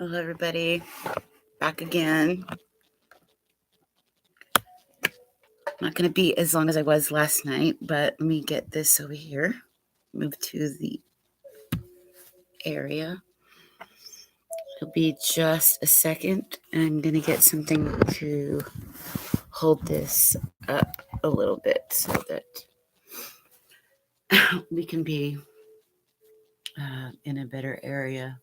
Hello, everybody. Back again. Not going to be as long as I was last night, but let me get this over here. Move to the area. It'll be just a second. I'm going to get something to hold this up a little bit so that we can be in a better area.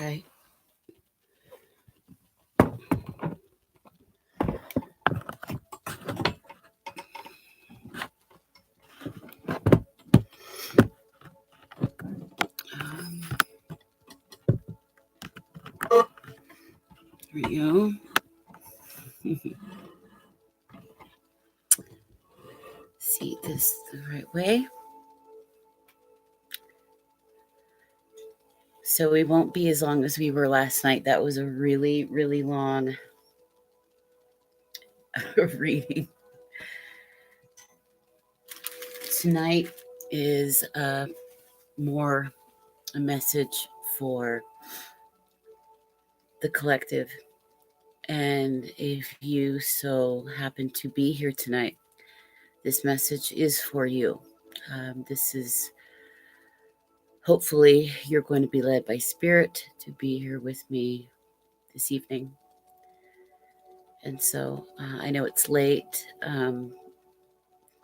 Okay. There we go. See this the right way. So we won't be as long as we were last night. That was a really, really long reading. Tonight is more a message for the collective. And if you so happen to be here tonight, this message is for you. This is hopefully you're going to be led by Spirit to be here with me this evening. And so I know it's late.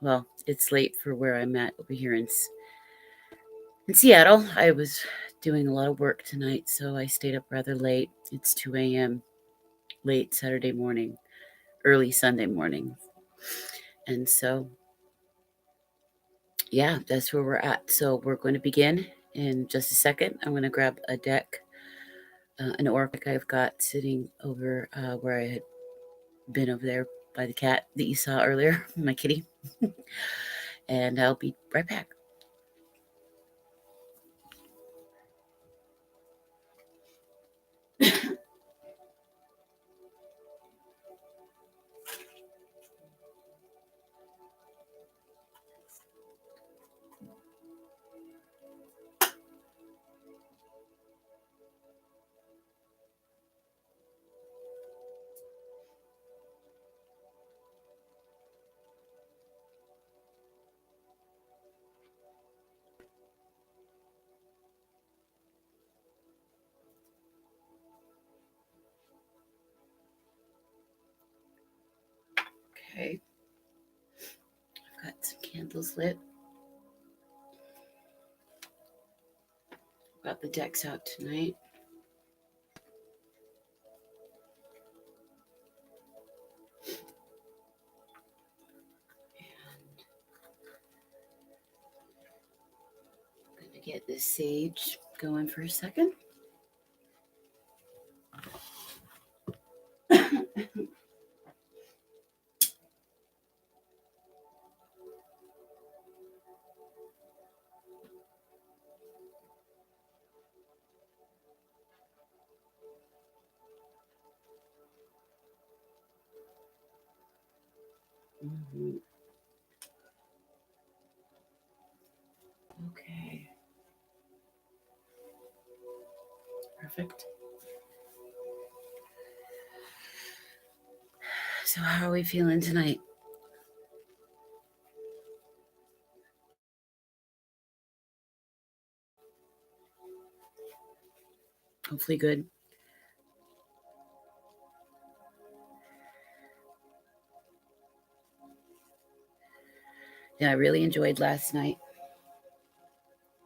Well, it's late for where I'm at over here in Seattle. I was doing a lot of work tonight, so I stayed up rather late. It's 2 a.m. late Saturday morning, early Sunday morning. And so, yeah, that's where we're at. So we're going to begin in just a second. I'm going to grab a deck, an oracle I've got sitting over where I had been over there by the cat that you saw earlier, my kitty. And I'll be right back. Okay. I've got some candles lit. Got the decks out tonight. And I'm going to get this sage going for a second. Mm-hmm. Okay. Perfect. So how are we feeling tonight? Hopefully good. Yeah, I really enjoyed last night.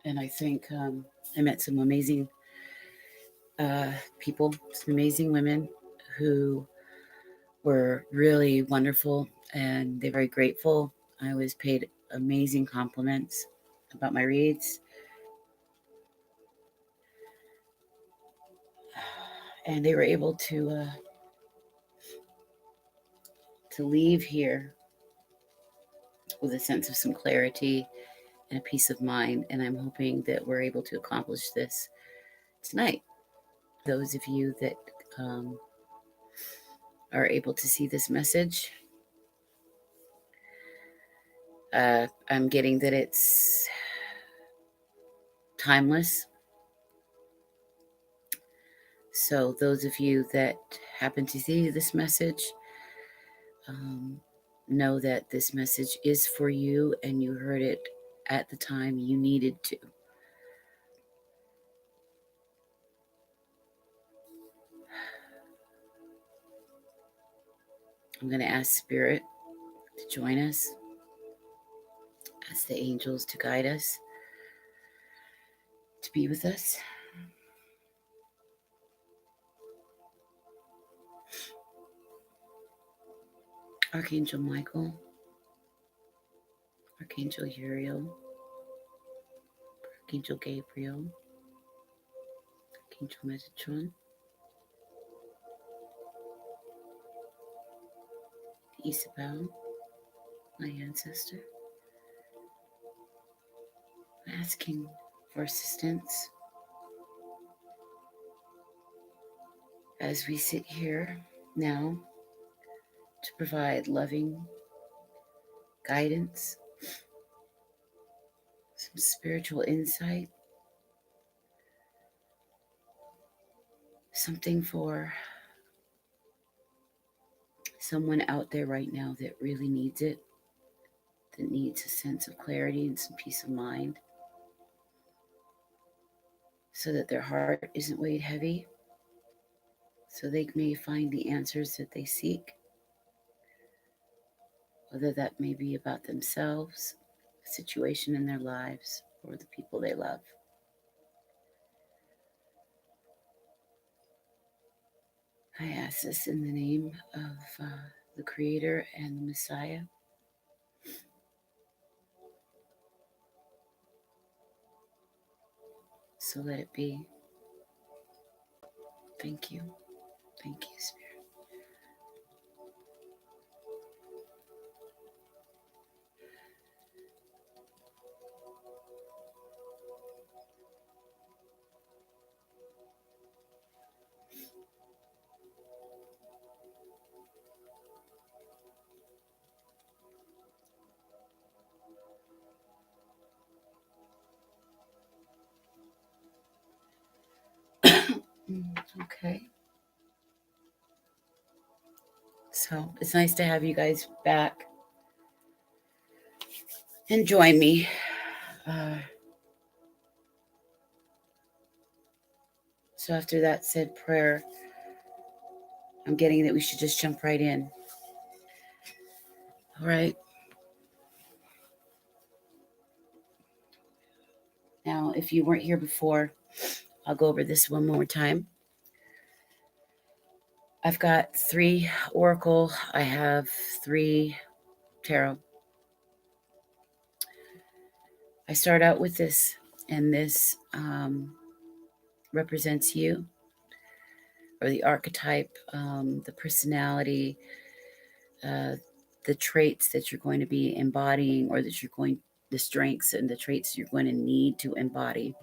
And I think I met some amazing people, some amazing women who were really wonderful, and they're very grateful. I was paid amazing compliments about my reads. And they were able to leave here with a sense of some clarity and a peace of mind. And I'm hoping that we're able to accomplish this tonight. Those of you that are able to see this message, I'm getting that it's timeless. So those of you that happen to see this message, know that this message is for you and you heard it at the time you needed to. I'm going to ask Spirit to join us, ask the angels to guide us, to be with us. Archangel Michael, Archangel Uriel, Archangel Gabriel, Archangel Metatron, Isabel, my ancestor, asking for assistance as we sit here now to provide loving guidance, some spiritual insight, something for someone out there right now that really needs it, that needs a sense of clarity and some peace of mind, so that their heart isn't weighed heavy, so they may find the answers that they seek, whether that may be about themselves, a situation in their lives, or the people they love. I ask this in the name of the Creator and the Messiah. So let it be. Thank you. Thank you, Spirit. Okay. So it's nice to have you guys back and join me. So after that said prayer, I'm getting that we should just jump right in. All right. Now, if you weren't here before, I'll go over this one more time. I've got 3 Oracle. I have 3 Tarot. I start out with this, and this represents you, or the archetype, the personality, the traits that you're going to be embodying, or that you're going, the strengths and the traits you're going to need to embody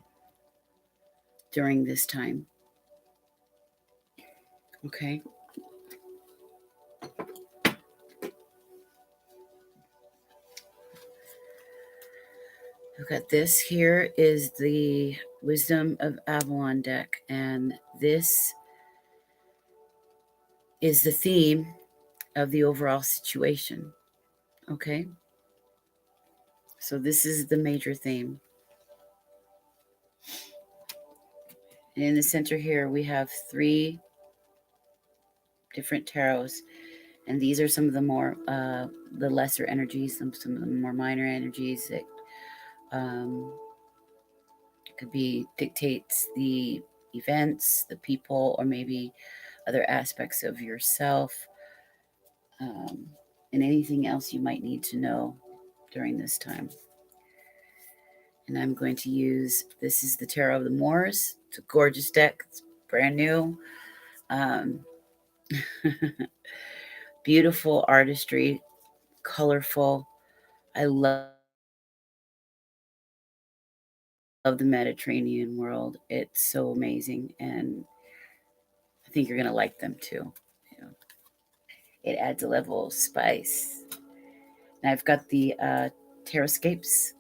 during this time. Okay. I've got this here is the Wisdom of Avalon deck, and this is the theme of the overall situation. Okay. So this is the major theme. And in the center here, we have 3 different tarots. And these are some of the more, the lesser energies, some of the more minor energies that could be dictates the events, the people, or maybe other aspects of yourself, and anything else you might need to know during this time. And I'm going to use, this is the Tarot of the Moors. It's a gorgeous deck. It's brand new. Beautiful artistry, colorful. I love the Mediterranean world. It's so amazing, and I think you're gonna like them too. You know, it adds a level of spice. And I've got the Terrascapes.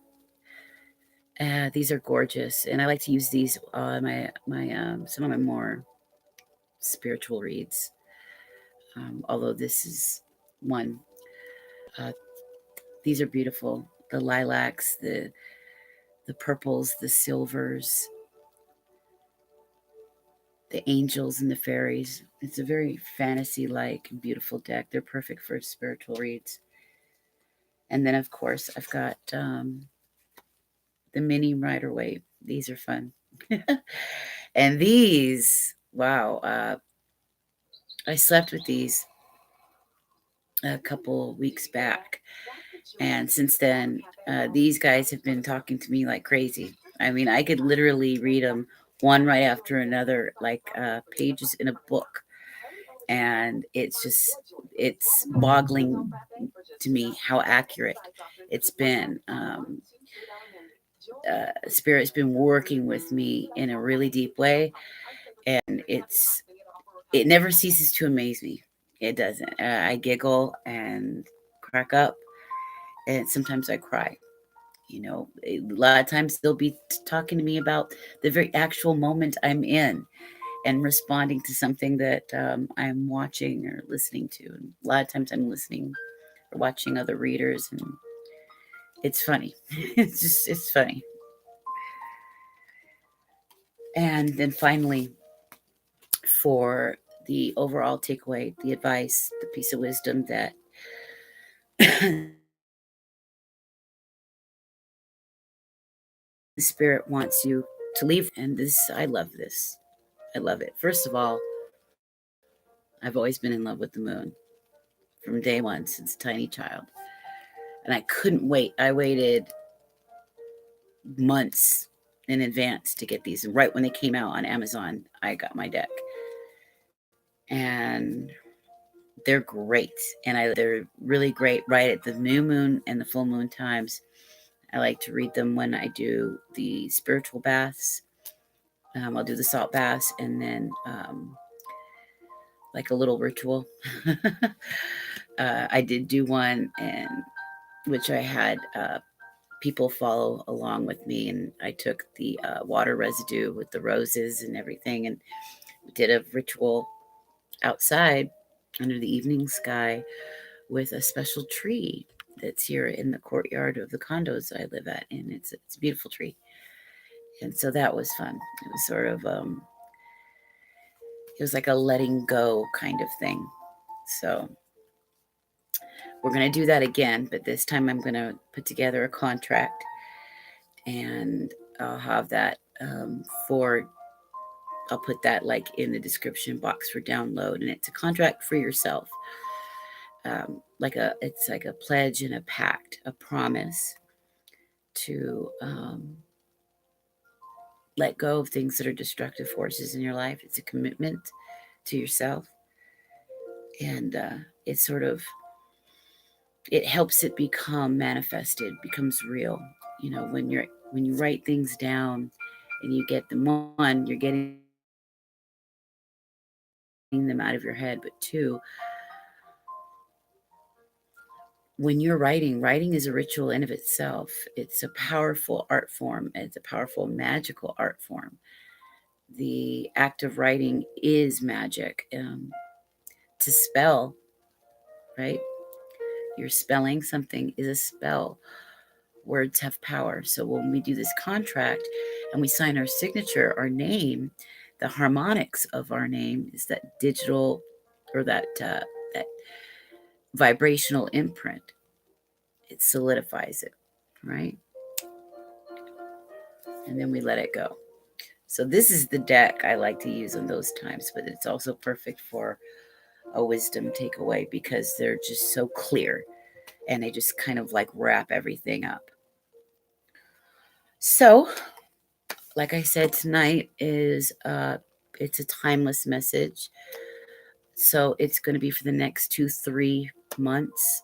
These are gorgeous, and I like to use these on my some of my more spiritual reads. Although this is one, uh, these are beautiful. The lilacs, the purples, the silvers, the angels and the fairies. It's a very fantasy-like and beautiful deck. They're perfect for spiritual reads. And then, of course, I've got the mini Rider Waite. These are fun. And these, wow, I slept with these a couple weeks back. And since then, these guys have been talking to me like crazy. I mean, I could literally read them one right after another, like pages in a book. And it's boggling to me how accurate it's been. Spirit's been working with me in a really deep way, and it never ceases to amaze me. It doesn't. I giggle and crack up, and sometimes I cry. You know, a lot of times they'll be talking to me about the very actual moment I'm in and responding to something that I'm watching or listening to. And a lot of times I'm listening or watching other readers, and it's funny. It's funny. And then finally, for the overall takeaway, the advice, the piece of wisdom that the spirit wants you to leave. And this, I love this. I love it. First of all, I've always been in love with the moon from day one since a tiny child. And I couldn't wait. I waited months in advance to get these. And right when they came out on Amazon, I got my deck. And they're great. And they're really great right at the new moon and the full moon times. I like to read them when I do the spiritual baths. I'll do the salt baths and then like a little ritual. I did do one, and which I had people follow along with me, and I took the water residue with the roses and everything, and did a ritual outside under the evening sky with a special tree that's here in the courtyard of the condos I live at, and it's a beautiful tree. And so that was fun. It was sort of it was like a letting go kind of thing. So we're going to do that again, but this time I'm going to put together a contract, and I'll have that for I'll put that like in the description box for download, and it's a contract for yourself. It's like a pledge and a pact, a promise to let go of things that are destructive forces in your life. It's a commitment to yourself, and it's sort of it helps it become manifested, becomes real. You know, when you write things down and you get them, one, you're getting them out of your head, but two, when you're writing is a ritual in of itself. It's a powerful art form. It's a powerful magical art form. The act of writing is magic. To spell, right? You're spelling something is a spell. Words have power. So when we do this contract and we sign our signature, our name, the harmonics of our name is that digital or that vibrational imprint. It solidifies it, right? And then we let it go. So this is the deck I like to use on those times, but it's also perfect for a wisdom takeaway because they're just so clear and they just kind of like wrap everything up. So, like I said, tonight is it's a timeless message. So it's going to be for the next 2-3 months.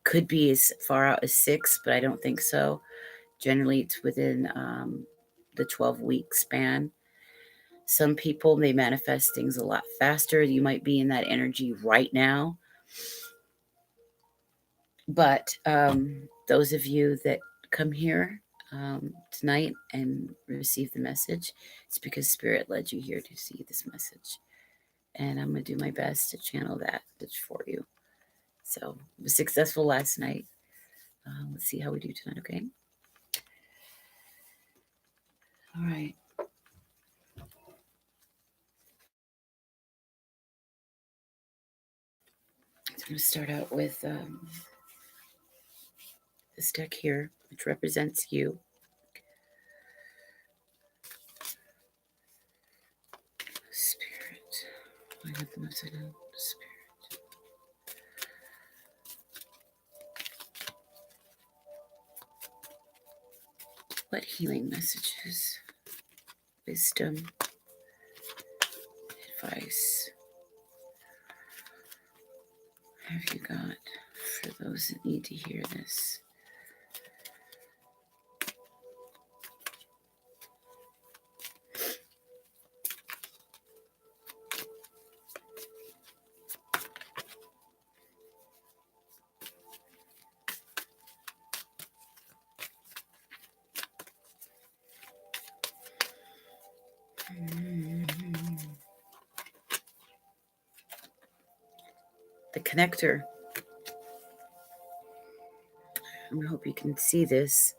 Could be as far out as 6, but I don't think so. Generally, it's within the 12-week span. Some people, they manifest things a lot faster. You might be in that energy right now. But those of you that come here tonight and receive the message, it's because Spirit led you here to see this message. And I'm going to do my best to channel that message for you. So I was successful last night. Let's see how we do tonight, okay? All right. So I'm going to start out with this deck here, which represents you. Spirit. I have them upside down. Spirit. What healing messages, wisdom, advice have you got for those that need to hear this? The connector. I hope you can see this.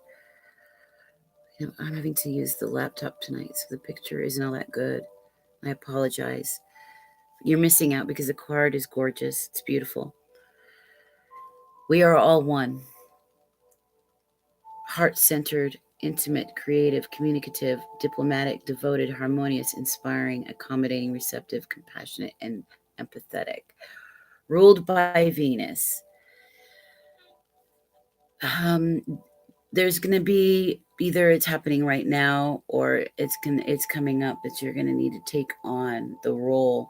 I'm having to use the laptop tonight, so the picture isn't all that good. I apologize. You're missing out because the card is gorgeous. It's beautiful. We are all one. Heart-centered, intimate, creative, communicative, diplomatic, devoted, harmonious, inspiring, accommodating, receptive, compassionate, and empathetic. Ruled by Venus. There's going to be either it's happening right now or it's coming up that you're going to need to take on the role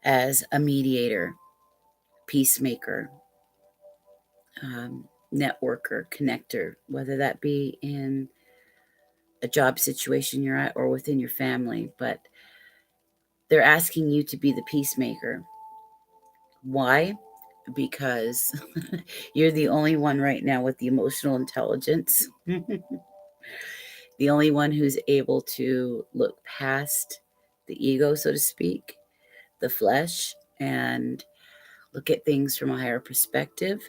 as a mediator, peacemaker, networker, connector, whether that be in a job situation you're at or within your family. But they're asking you to be the peacemaker. Why? Because you're the only one right now with the emotional intelligence. The only one who's able to look past the ego, so to speak, the flesh, and look at things from a higher perspective.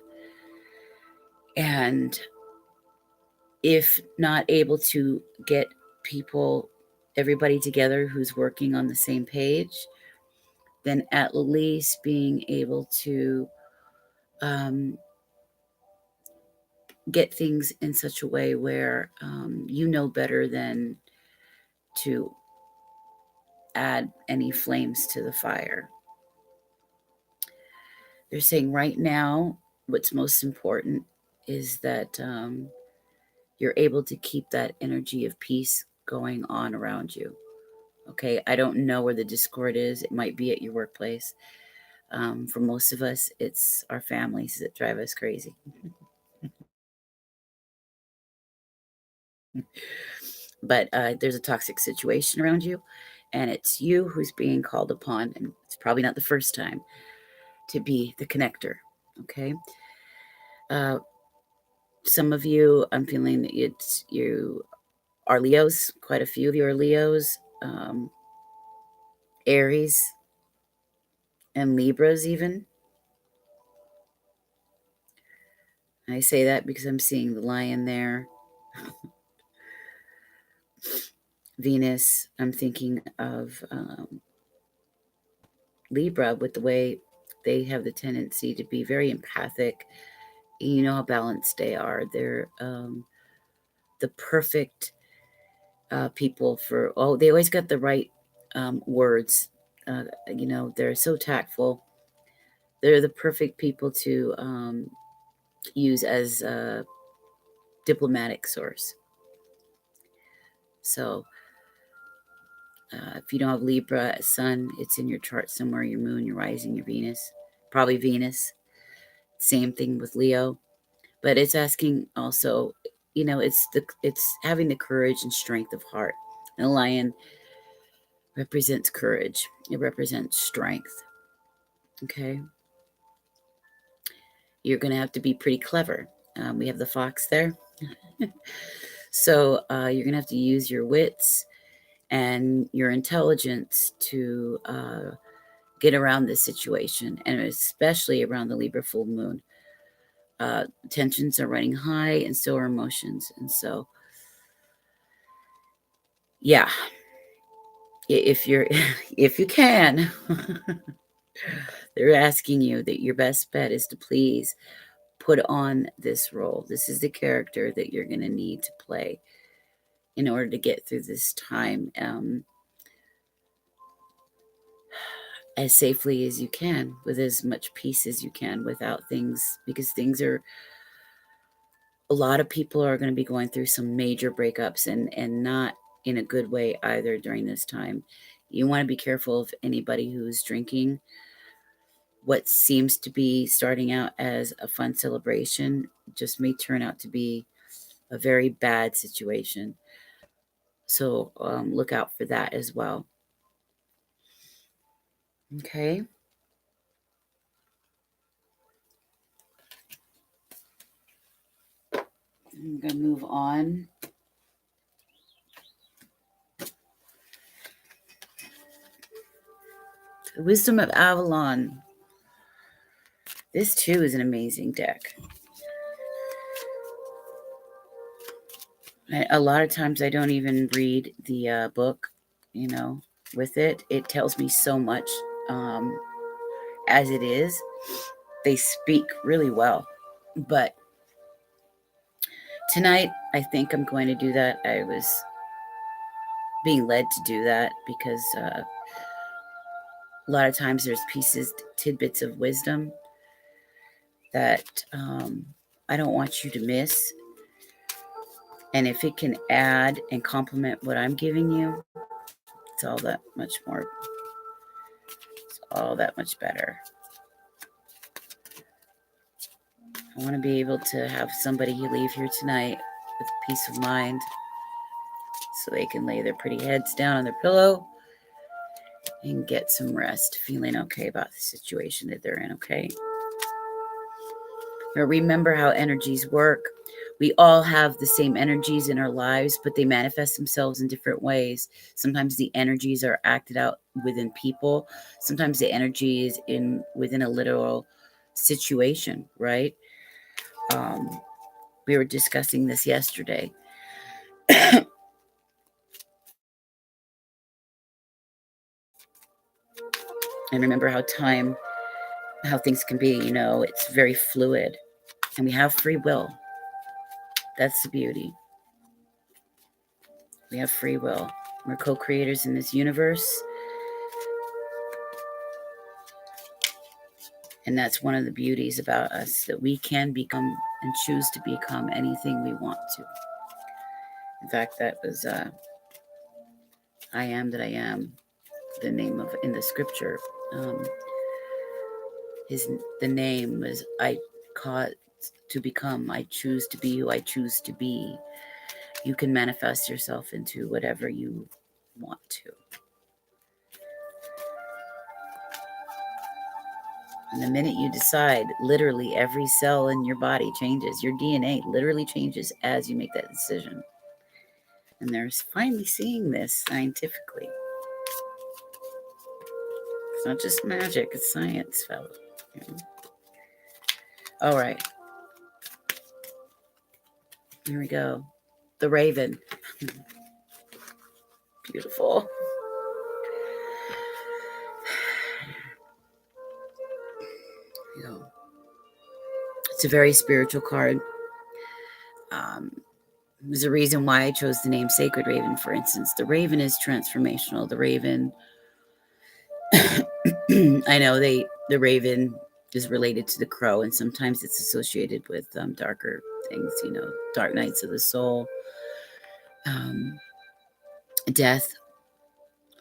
And if not able to get everybody together who's working on the same page, then at least being able to get things in such a way where you know better than to add any flames to the fire. They're saying right now, what's most important is that you're able to keep that energy of peace going on around you. Okay, I don't know where the discord is. It might be at your workplace. For most of us, it's our families that drive us crazy. But there's a toxic situation around you, and it's you who's being called upon, and it's probably not the first time, to be the connector. Okay. Some of you, I'm feeling that you are Leos. Quite a few of you are Leos, Aries, and Libras even. I say that because I'm seeing the lion there. Venus, I'm thinking of Libra with the way they have the tendency to be very empathic. You know how balanced they are. They're the perfect people for, they always got the right words. They're so tactful. They're the perfect people to use as a diplomatic source. So if you don't have Libra sun, it's in your chart somewhere, your moon, your rising, your Venus, probably Venus. Same thing with Leo. But it's asking also, it's having the courage and strength of heart. And a lion represents courage. It represents strength. Okay. You're going to have to be pretty clever. We have the fox there. So you're going to have to use your wits and your intelligence to get around this situation, and especially around the Libra full moon. Tensions are running high, and so are emotions. And so, yeah, if you can, they're asking you that your best bet is to please put on this role. This is the character that you're going to need to play in order to get through this time as safely as you can, with as much peace as you can, without things, because a lot of people are going to be going through some major breakups, and not in a good way either during this time. You want to be careful of anybody who's drinking. What seems to be starting out as a fun celebration just may turn out to be a very bad situation. So look out for that as well. Okay. I'm going to move on. The Wisdom of Avalon. This too is an amazing deck. A lot of times I don't even read the book, with it. It tells me so much as it is. They speak really well. But tonight, I think I'm going to do that. I was being led to do that because a lot of times there's tidbits of wisdom that I don't want you to miss. And if it can add and complement what I'm giving you, it's all that much more. It's all that much better. I want to be able to have somebody leave here tonight with peace of mind, so they can lay their pretty heads down on their pillow and get some rest, feeling okay about the situation that they're in, okay? Now remember how energies work. We all have the same energies in our lives, but they manifest themselves in different ways. Sometimes the energies are acted out within people. Sometimes the energy is within a literal situation, right? We were discussing this yesterday. And remember how things can be, it's very fluid. And we have free will. That's the beauty. We have free will. We're co-creators in this universe. And that's one of the beauties about us, that we can become and choose to become anything we want to. In fact, that was I am that I am, the name of in the scripture. The name was I caught to become. I choose to be who I choose to be. You can manifest yourself into whatever you want to. And the minute you decide, literally every cell in your body changes. Your DNA literally changes as you make that decision. And they're finally seeing this scientifically. It's not just magic, it's science, fellas. All right. Here we go. The Raven. Beautiful. It's a very spiritual card. There's a reason why I chose the name Sacred Raven, for instance. The Raven is transformational. The Raven, I know the Raven is related to the crow, and sometimes it's associated with darker things, dark nights of the soul, death.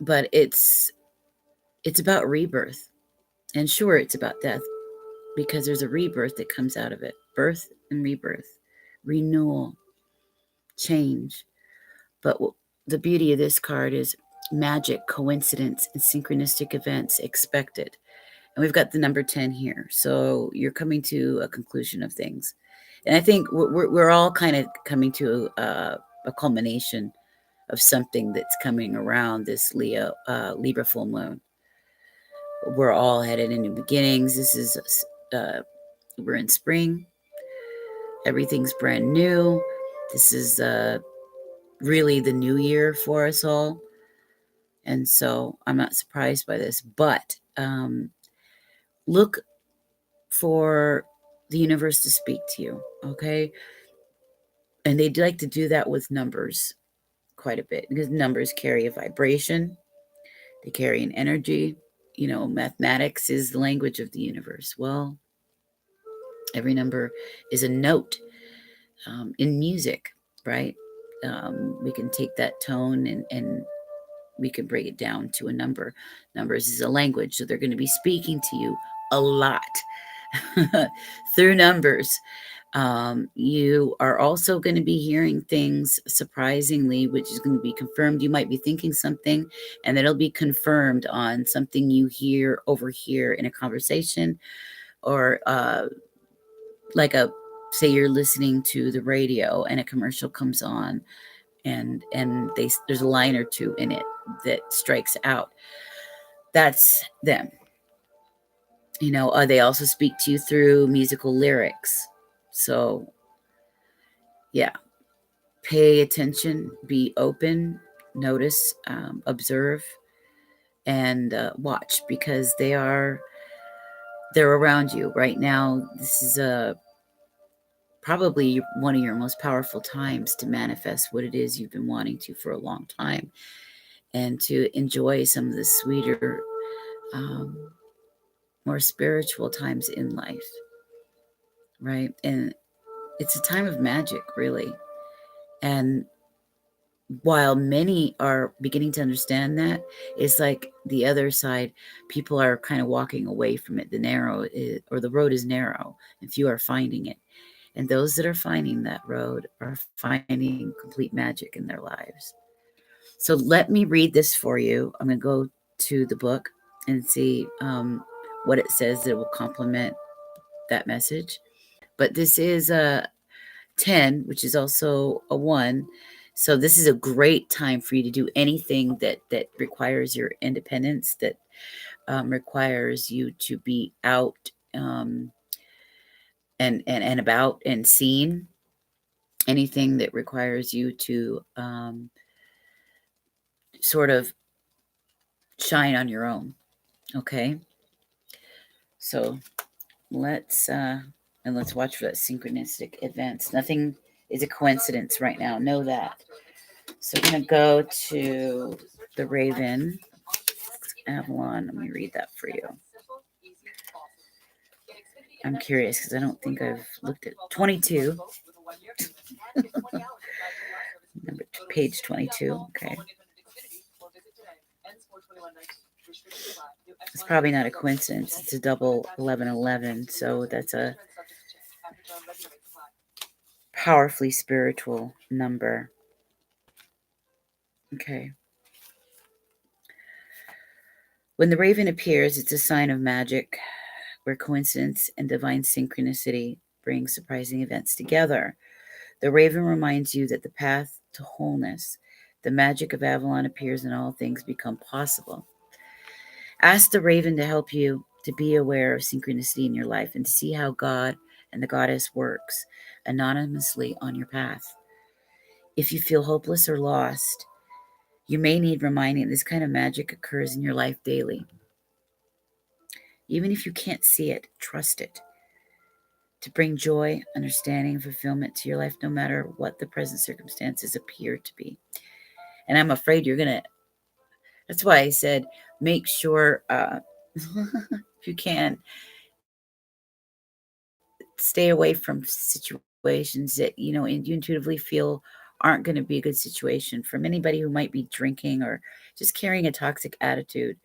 But it's about rebirth. And sure, it's about death, because there's a rebirth that comes out of it. Birth and rebirth, renewal, change. But the beauty of this card is magic, coincidence, and synchronistic events expected. And we've got the number 10 here. So you're coming to a conclusion of things. And I think we're all kind of coming to a culmination of something that's coming around this Libra full moon. We're all headed into beginnings. This is, we're in spring. Everything's brand new. This is really the new year for us all. And so I'm not surprised by this, but look for the universe to speak to you, okay? And they'd like to do that with numbers quite a bit because numbers carry a vibration, they carry an energy. You know, mathematics is the language of the universe. Well, every number is a note in music, right? We can take that tone and we can break it down to a number. Numbers is a language, so they're going to be speaking to you a lot through numbers. You are also going to be hearing things surprisingly, which is going to be confirmed. You might be thinking something and it'll be confirmed on something you hear over here in a conversation, or like say you're listening to the radio and a commercial comes on and there's a line or two in it that strikes out. That's them. You know, they also speak to you through musical lyrics. So yeah, pay attention, be open, notice, observe, and watch, because they're around you right now. This is probably one of your most powerful times to manifest what it is you've been wanting to for a long time, and to enjoy some of the sweeter, more spiritual times in life, right? And it's a time of magic, really. And while many are beginning to understand that, it's like the other side, people are kind of walking away from it. The road is narrow, and few are finding it. And those that are finding that road are finding complete magic in their lives. So let me read this for you. I'm going to go to the book and see what it says that will complement that message. But this is a 10, which is also a 1. So this is a great time for you to do anything that requires your independence, that requires you to be out and about and seen. Anything that requires you to sort of shine on your own. Okay. So let's watch for that synchronistic events. Nothing is a coincidence right now. Know that. So I'm going to go to the Raven, Avalon. Let me read that for you. I'm curious because I don't think I've looked at 22. Page 22. Okay. It's probably not a coincidence. It's a double 1111. So that's a powerfully spiritual number. Okay. When the raven appears, it's a sign of magic, where coincidence and divine synchronicity bring surprising events together. The raven reminds you that the path to wholeness, the magic of Avalon, appears and all things become possible. Ask the raven to help you to be aware of synchronicity in your life and to see how God and the goddess works anonymously on your path. If you feel hopeless or lost, you may need reminding this kind of magic occurs in your life daily. Even if you can't see it, trust it. To bring joy, understanding, and fulfillment to your life, no matter what the present circumstances appear to be. And I'm afraid you're going to, that's why I said, make sure, if you can, stay away from situations that, you intuitively feel aren't going to be a good situation from anybody who might be drinking or just carrying a toxic attitude,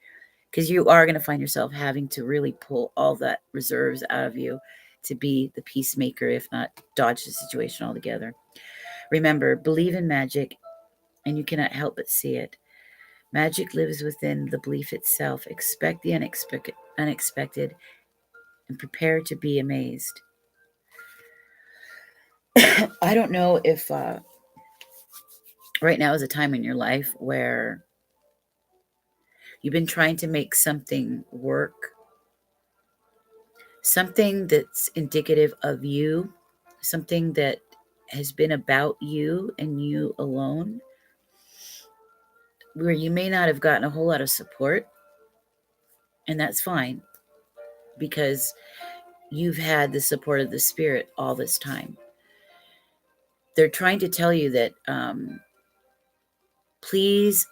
because you are going to find yourself having to really pull all that reserves out of you to be the peacemaker, if not dodge the situation altogether. Remember, believe in magic, and you cannot help but see it. Magic lives within the belief itself. Expect the unexpected and prepare to be amazed. I don't know if right now is a time in your life where you've been trying to make something work, something that's indicative of you, something that has been about you and you alone, where you may not have gotten a whole lot of support. And that's fine, because you've had the support of the Spirit all this time. They're trying to tell you that please,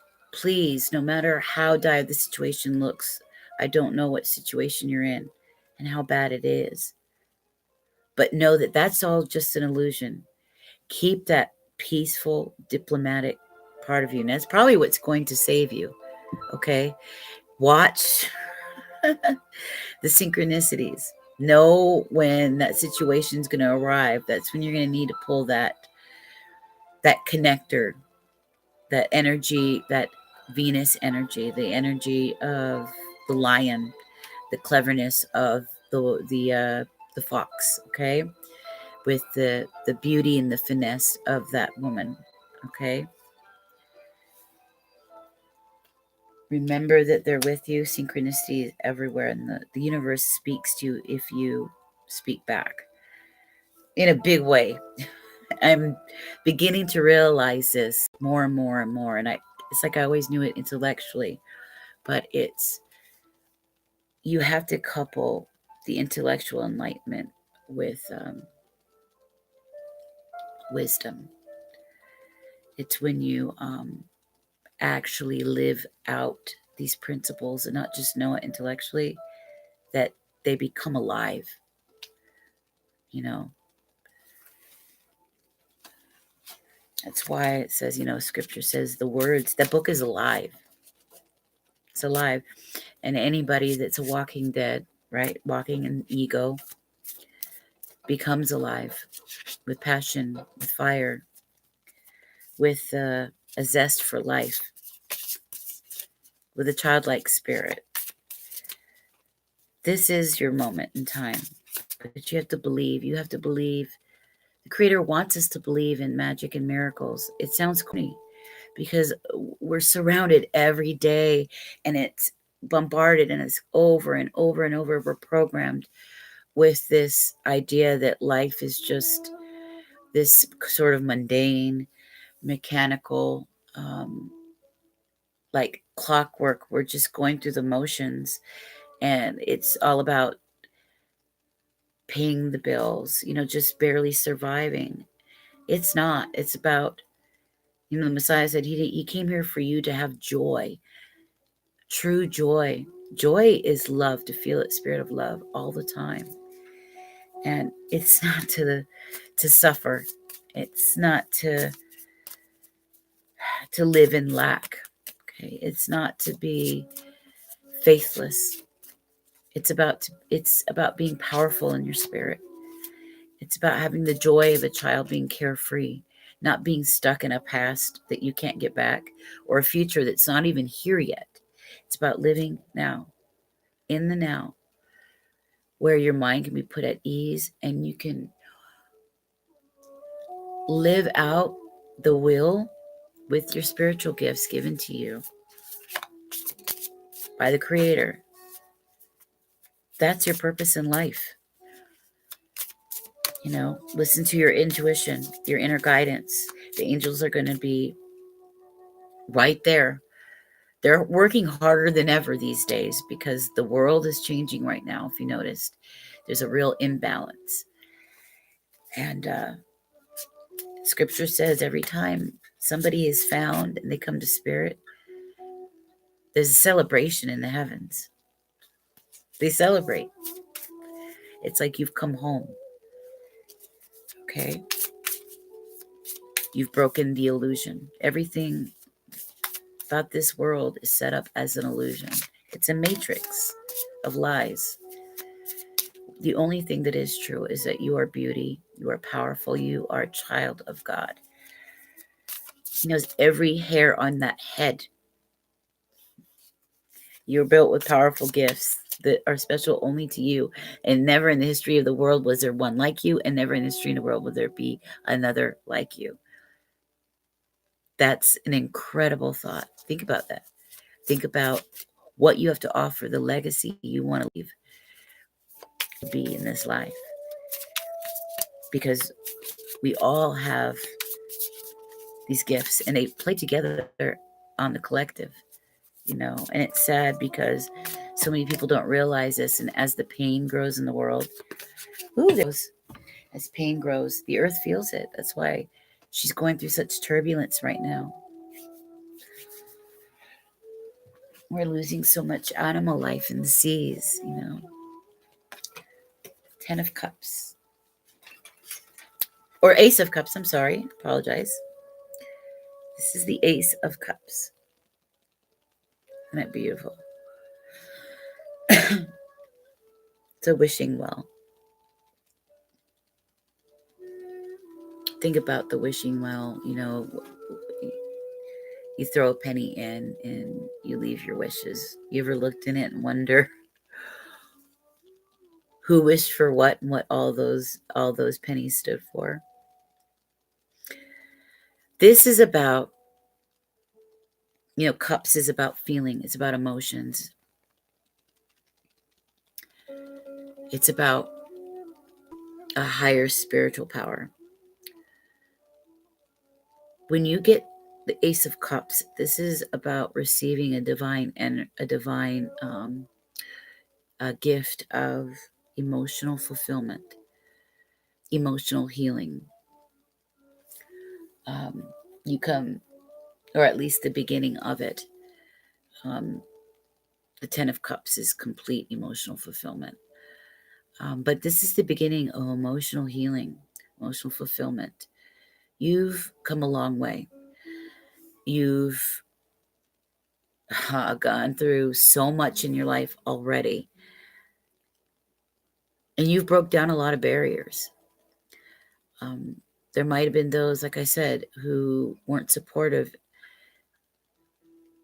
no matter how dire the situation looks, I don't know what situation you're in and how bad it is, but know that that's all just an illusion. Keep that peaceful, diplomatic part of you. And that's probably what's going to save you. Okay? Watch the synchronicities. Know when that situation's going to arrive. That's when you're going to need to pull that connector, that energy, that Venus energy, the energy of the lion, the cleverness of the fox, okay? With the beauty and the finesse of that woman, okay? Remember that they're with you. Synchronicity is everywhere, and the universe speaks to you if you speak back in a big way. I'm beginning to realize this more and more and more, and it's like I always knew it intellectually, but you have to couple the intellectual enlightenment with wisdom. It's when you actually live out these principles and not just know it intellectually, that they become alive. You know, that's why it says, scripture says the words, that book is alive. It's alive. And anybody that's a walking dead, right, walking in ego, becomes alive with passion, with fire, with a zest for life, with a childlike spirit. This is your moment in time. But you have to believe. You have to believe. The Creator wants us to believe in magic and miracles. It sounds corny because we're surrounded every day, and it's bombarded, and it's over and over and over. We're programmed with this idea that life is just this sort of mundane, mechanical, like clockwork. We're just going through the motions, and it's all about paying the bills, just barely surviving. It's not. It's about, the Messiah said he came here for you to have joy, true joy. Joy is love, to feel it, spirit of love all the time. And it's not to suffer. It's not to live in lack. Okay. It's not to be faithless. It's about being powerful in your spirit. It's about having the joy of a child, being carefree, not being stuck in a past that you can't get back, or a future that's not even here yet. It's about living now, in the now, where your mind can be put at ease and you can live out the will with your spiritual gifts given to you by the Creator. That's your purpose in life. Listen to your intuition, your inner guidance. The angels are going to be right there. They're working harder than ever these days because the world is changing right now. If you noticed, there's a real imbalance. And scripture says every time somebody is found and they come to spirit, there's a celebration in the heavens. They celebrate. It's like you've come home. Okay? You've broken the illusion. Everything about this world is set up as an illusion. It's a matrix of lies. The only thing that is true is that you are beauty, you are powerful, you are a child of God. He knows every hair on that head. You're built with powerful gifts that are special only to you. And never in the history of the world was there one like you, and never in the history of the world will there be another like you. That's an incredible thought. Think about that. Think about what you have to offer, the legacy you want to leave to be in this life. Because we all have these gifts and they play together on the collective, and it's sad because so many people don't realize this. And as the pain grows in the world, as pain grows, the earth feels it. That's why she's going through such turbulence right now. We're losing so much animal life in the seas, 10 of Cups. Or Ace of Cups, I'm sorry. Apologize. This is the Ace of Cups. Isn't that beautiful? So wishing well. Think about the wishing well, you throw a penny in and you leave your wishes. You ever looked in it and wonder who wished for what and what all those pennies stood for? This is about, cups is about feeling. It's about emotions. It's about a higher spiritual power. When you get the Ace of Cups, this is about receiving a divine gift of emotional fulfillment, emotional healing. You come, or at least the beginning of it. The 10 of Cups is complete emotional fulfillment. But this is the beginning of emotional healing, emotional fulfillment. You've come a long way. You've gone through so much in your life already. And you've broke down a lot of barriers. There might have been those, like I said, who weren't supportive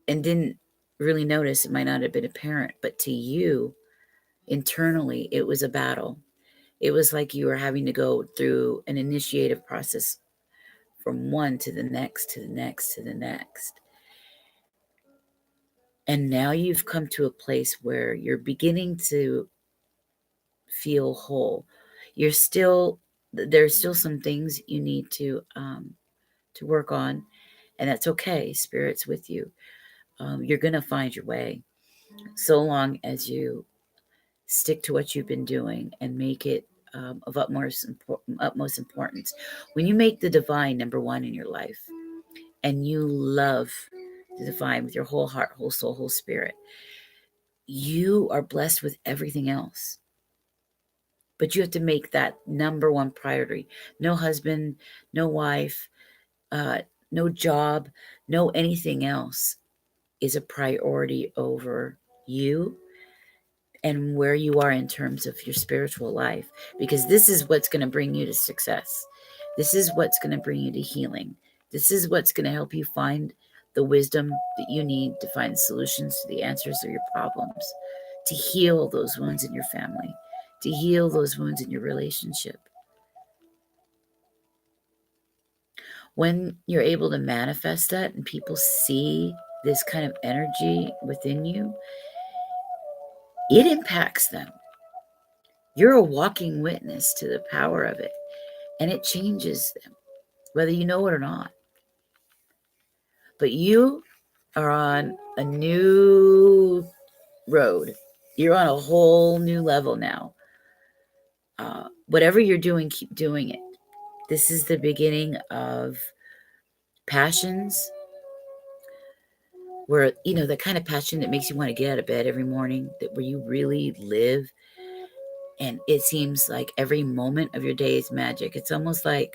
and didn't really notice. It might not have been apparent, but to you, internally, it was a battle. It was like you were having to go through an initiative process from one to the next, to the next, to the next. And now you've come to a place where you're beginning to feel whole. There's still some things you need to work on, and that's okay. Spirit's with you. You're going to find your way so long as you stick to what you've been doing and make it of utmost importance. When you make the divine number one in your life and you love the divine with your whole heart, whole soul, whole spirit, you are blessed with everything else. But you have to make that number one priority. No husband, no wife, no job, no anything else is a priority over you and where you are in terms of your spiritual life, because this is what's going to bring you to success. This is what's going to bring you to healing. This is what's going to help you find the wisdom that you need to find solutions to the answers to your problems, to heal those wounds in your family, to heal those wounds in your relationship. When you're able to manifest that and people see this kind of energy within you, it impacts them. You're a walking witness to the power of it, and it changes them, whether you know it or not. But you are on a new road. You're on a whole new level now. Whatever you're doing, keep doing it. This is the beginning of passions where, the kind of passion that makes you want to get out of bed every morning, where you really live. And it seems like every moment of your day is magic. It's almost like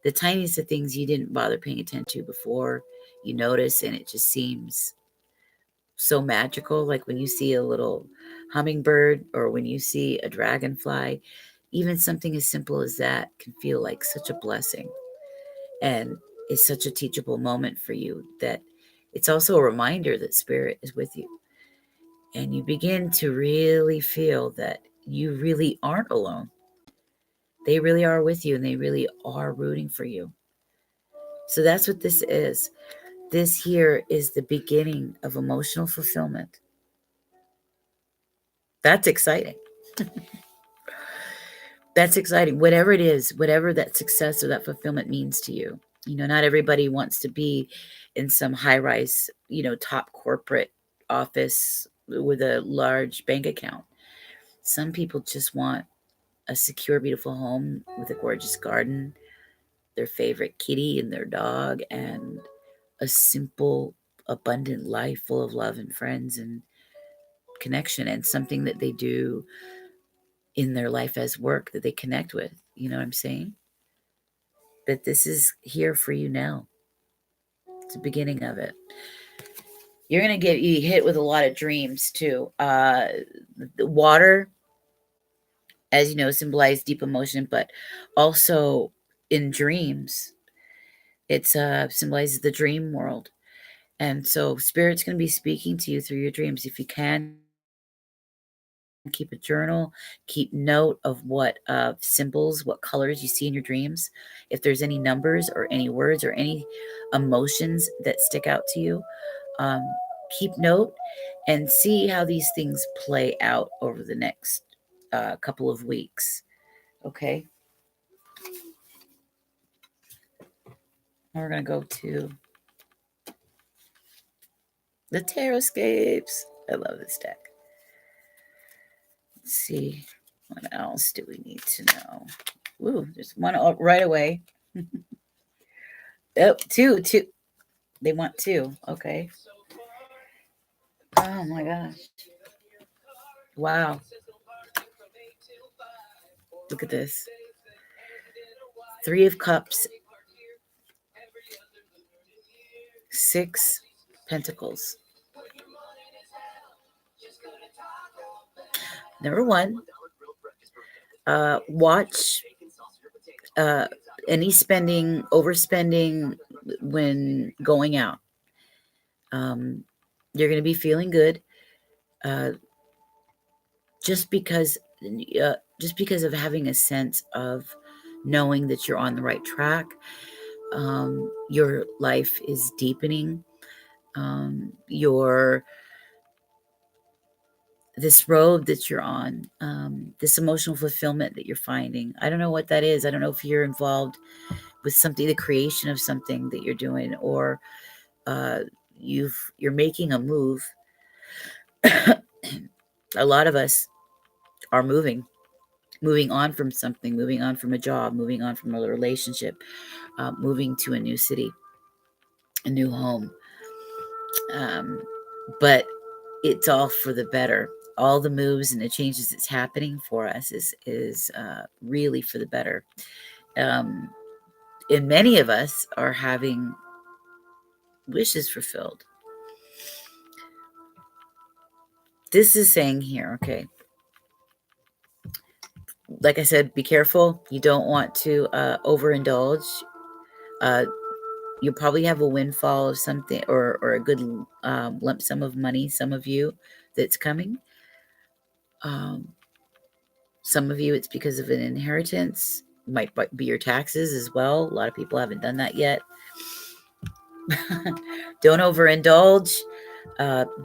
the tiniest of things you didn't bother paying attention to before, you notice, and it just seems so magical. Like when you see a little hummingbird or when you see a dragonfly, even something as simple as that can feel like such a blessing. And is such a teachable moment for you that it's also a reminder that spirit is with you. And you begin to really feel that you really aren't alone. They really are with you and they really are rooting for you. So that's what this is. This here is the beginning of emotional fulfillment. That's exciting. That's exciting. Whatever it is, whatever that success or that fulfillment means to you. You know, not everybody wants to be in some high rise, top corporate office with a large bank account. Some people just want a secure, beautiful home with a gorgeous garden, their favorite kitty and their dog, and a simple, abundant life full of love and friends and connection, and something that they do in their life as work that they connect with. You know what I'm saying? But this is here for you now. It's the beginning of it. You're going to get hit with a lot of dreams too. The water, as you know, symbolizes deep emotion, but also in dreams, it's symbolizes the dream world. And so spirit's going to be speaking to you through your dreams. If you can, keep a journal, keep note of what symbols, what colors you see in your dreams. If there's any numbers or any words or any emotions that stick out to you, um, keep note and see how these things play out over the next couple of weeks. Okay. Now we're going to go to the Tarotscapes. I love this deck. Let's see. What else do we need to know? Ooh, there's one right away. Oh, two. They want two. Okay. Oh my gosh. Wow. Look at this. Three of Cups. 6 Pentacles. Number one, watch any spending, overspending when going out. You're going to be feeling good just because of having a sense of knowing that you're on the right track. Your life is deepening. This road that you're on, this emotional fulfillment that you're finding. I don't know what that is. I don't know if you're involved with something, the creation of something that you're doing, or you're making a move. A lot of us are moving on from something, moving on from a job, moving on from a relationship, moving to a new city, a new home. But it's all for the better. All the moves and the changes that's happening for us is really for the better. And many of us are having wishes fulfilled. This is saying here, okay, like I said, be careful. You don't want to overindulge. You'll probably have a windfall of something, or a good lump sum of money, some of you, that's coming. Some of you, it's because of an inheritance. Might be your taxes as well. A lot of people haven't done that yet. Don't overindulge.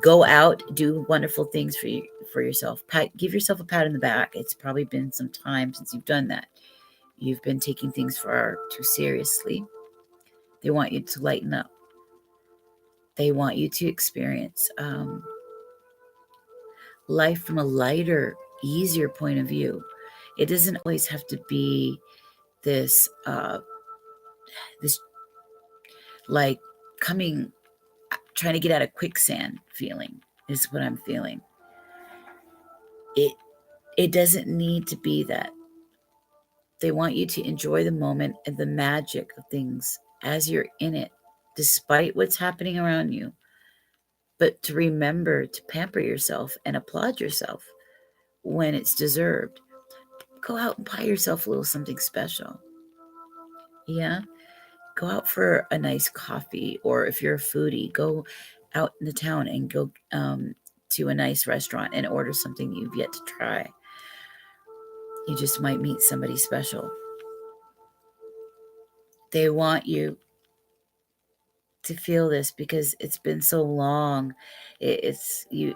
Go out, do wonderful things for yourself. Give yourself a pat on the back. It's probably been some time since you've done that. You've been taking things far too seriously. They want you to lighten up. They want you to experience life from a lighter, easier point of view. It doesn't always have to be this like trying to get out of quicksand feeling is what I'm feeling. It doesn't need to be that. They want you to enjoy the moment and the magic of things as you're in it, despite what's happening around you. but to remember to pamper yourself and applaud yourself when it's deserved. Go out and buy yourself a little something special. Yeah. Go out for a nice coffee, or if you're a foodie, go out in the town and go to a nice restaurant and order something you've yet to try. You just might meet somebody special. They want you to feel this because it's been so long. It's you.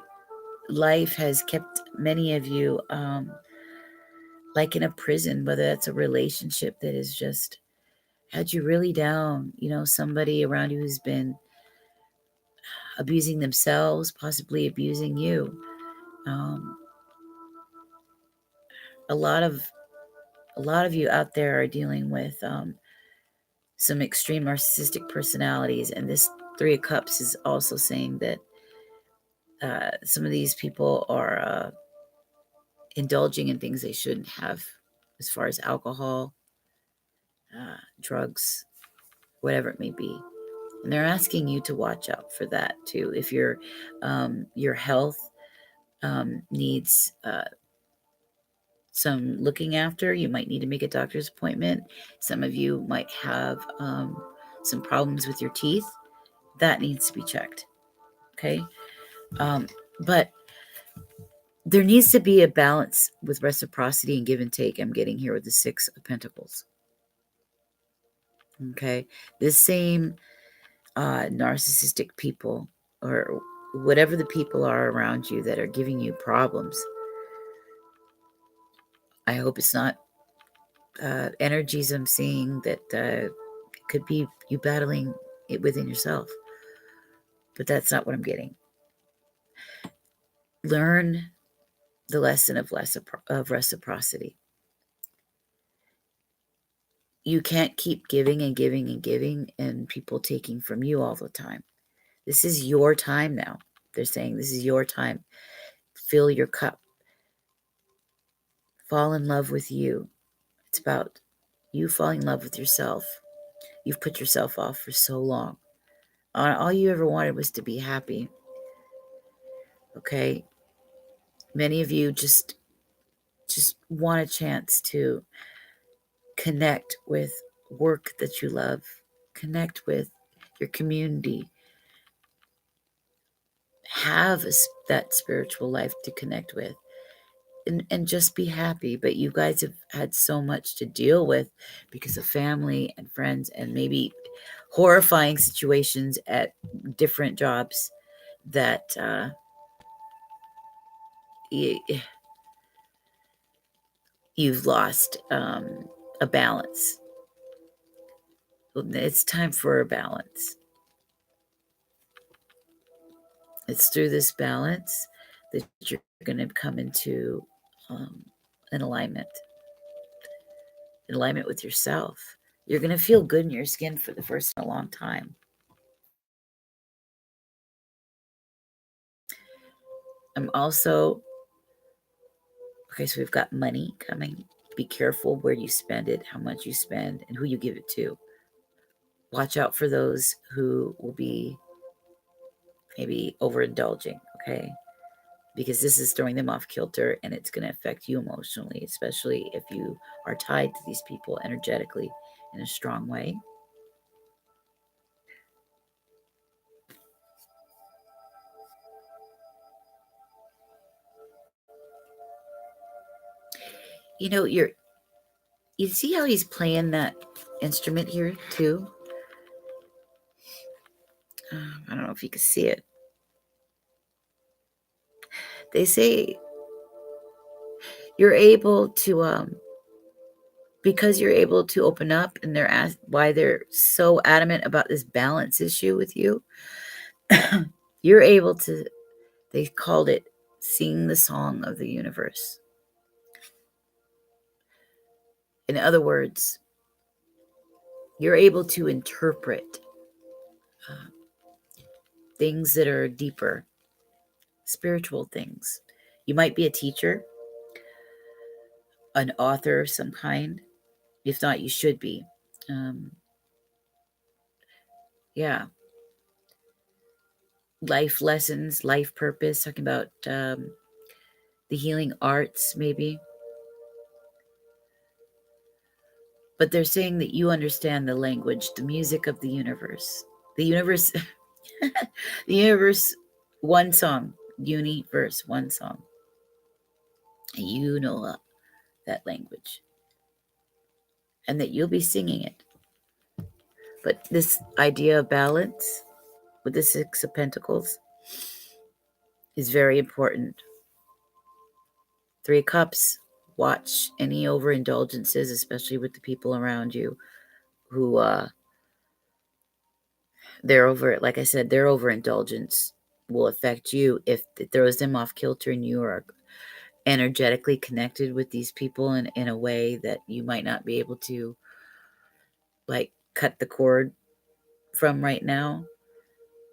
Life has kept many of you like in a prison, whether that's a relationship that has just had you really down. Somebody around you who's been abusing themselves, possibly abusing you. Um, a lot of you out there are dealing with some extreme narcissistic personalities, and this Three of Cups is also saying that some of these people are indulging in things they shouldn't have, as far as alcohol, drugs, whatever it may be. And they're asking you to watch out for that too. If your health needs some looking after, you might need to make a doctor's appointment. Some of you might have some problems with your teeth. That needs to be checked. Okay. But there needs to be a balance with reciprocity and give and take. I'm getting here with the Six of Pentacles. Okay. The same narcissistic people, or whatever the people are around you that are giving you problems, I hope it's not energies I'm seeing that could be you battling it within yourself. But that's not what I'm getting. Learn the lesson of reciprocity. You can't keep giving and giving and giving and people taking from you all the time. This is your time now. They're saying this is your time. Fill your cup. Fall in love with you. It's about you falling in love with yourself. You've put yourself off for so long. All you ever wanted was to be happy. Okay? Many of you just want a chance to connect with work that you love, connect with your community, have that spiritual life to connect with, and just be happy. But you guys have had so much to deal with because of family and friends and maybe horrifying situations at different jobs that you've lost a balance. It's time for a balance. It's through this balance that you're going to come into an alignment with yourself. You're going to feel good in your skin for the first in a long time. I'm also, okay, so we've got money coming. Be careful where you spend it, how much you spend, and who you give it to. Watch out for those who will be maybe overindulging, okay? Because this is throwing them off kilter, and it's going to affect you emotionally, especially if you are tied to these people energetically in a strong way. You see how he's playing that instrument here too? I don't know if you can see it. They say you're able to, because you're able to open up, and they're asked why they're so adamant about this balance issue with you. You're able to, they called it sing the song of the universe. In other words, you're able to interpret things that are deeper, spiritual things. You might be a teacher, an author of some kind. If not, you should be. Yeah. life lessons, life purpose, talking about the healing arts, maybe. But they're saying that you understand the language, the music of the universe. The universe, the universe, one song, universe, one song. And you know that language. And that you'll be singing it. But this idea of balance with the Six of Pentacles is very important. Three of Cups, watch any overindulgences, especially with the people around you who they're over, like I said, their overindulgence will affect you if it throws them off kilter and you are energetically connected with these people in a way that you might not be able to like cut the cord from right now.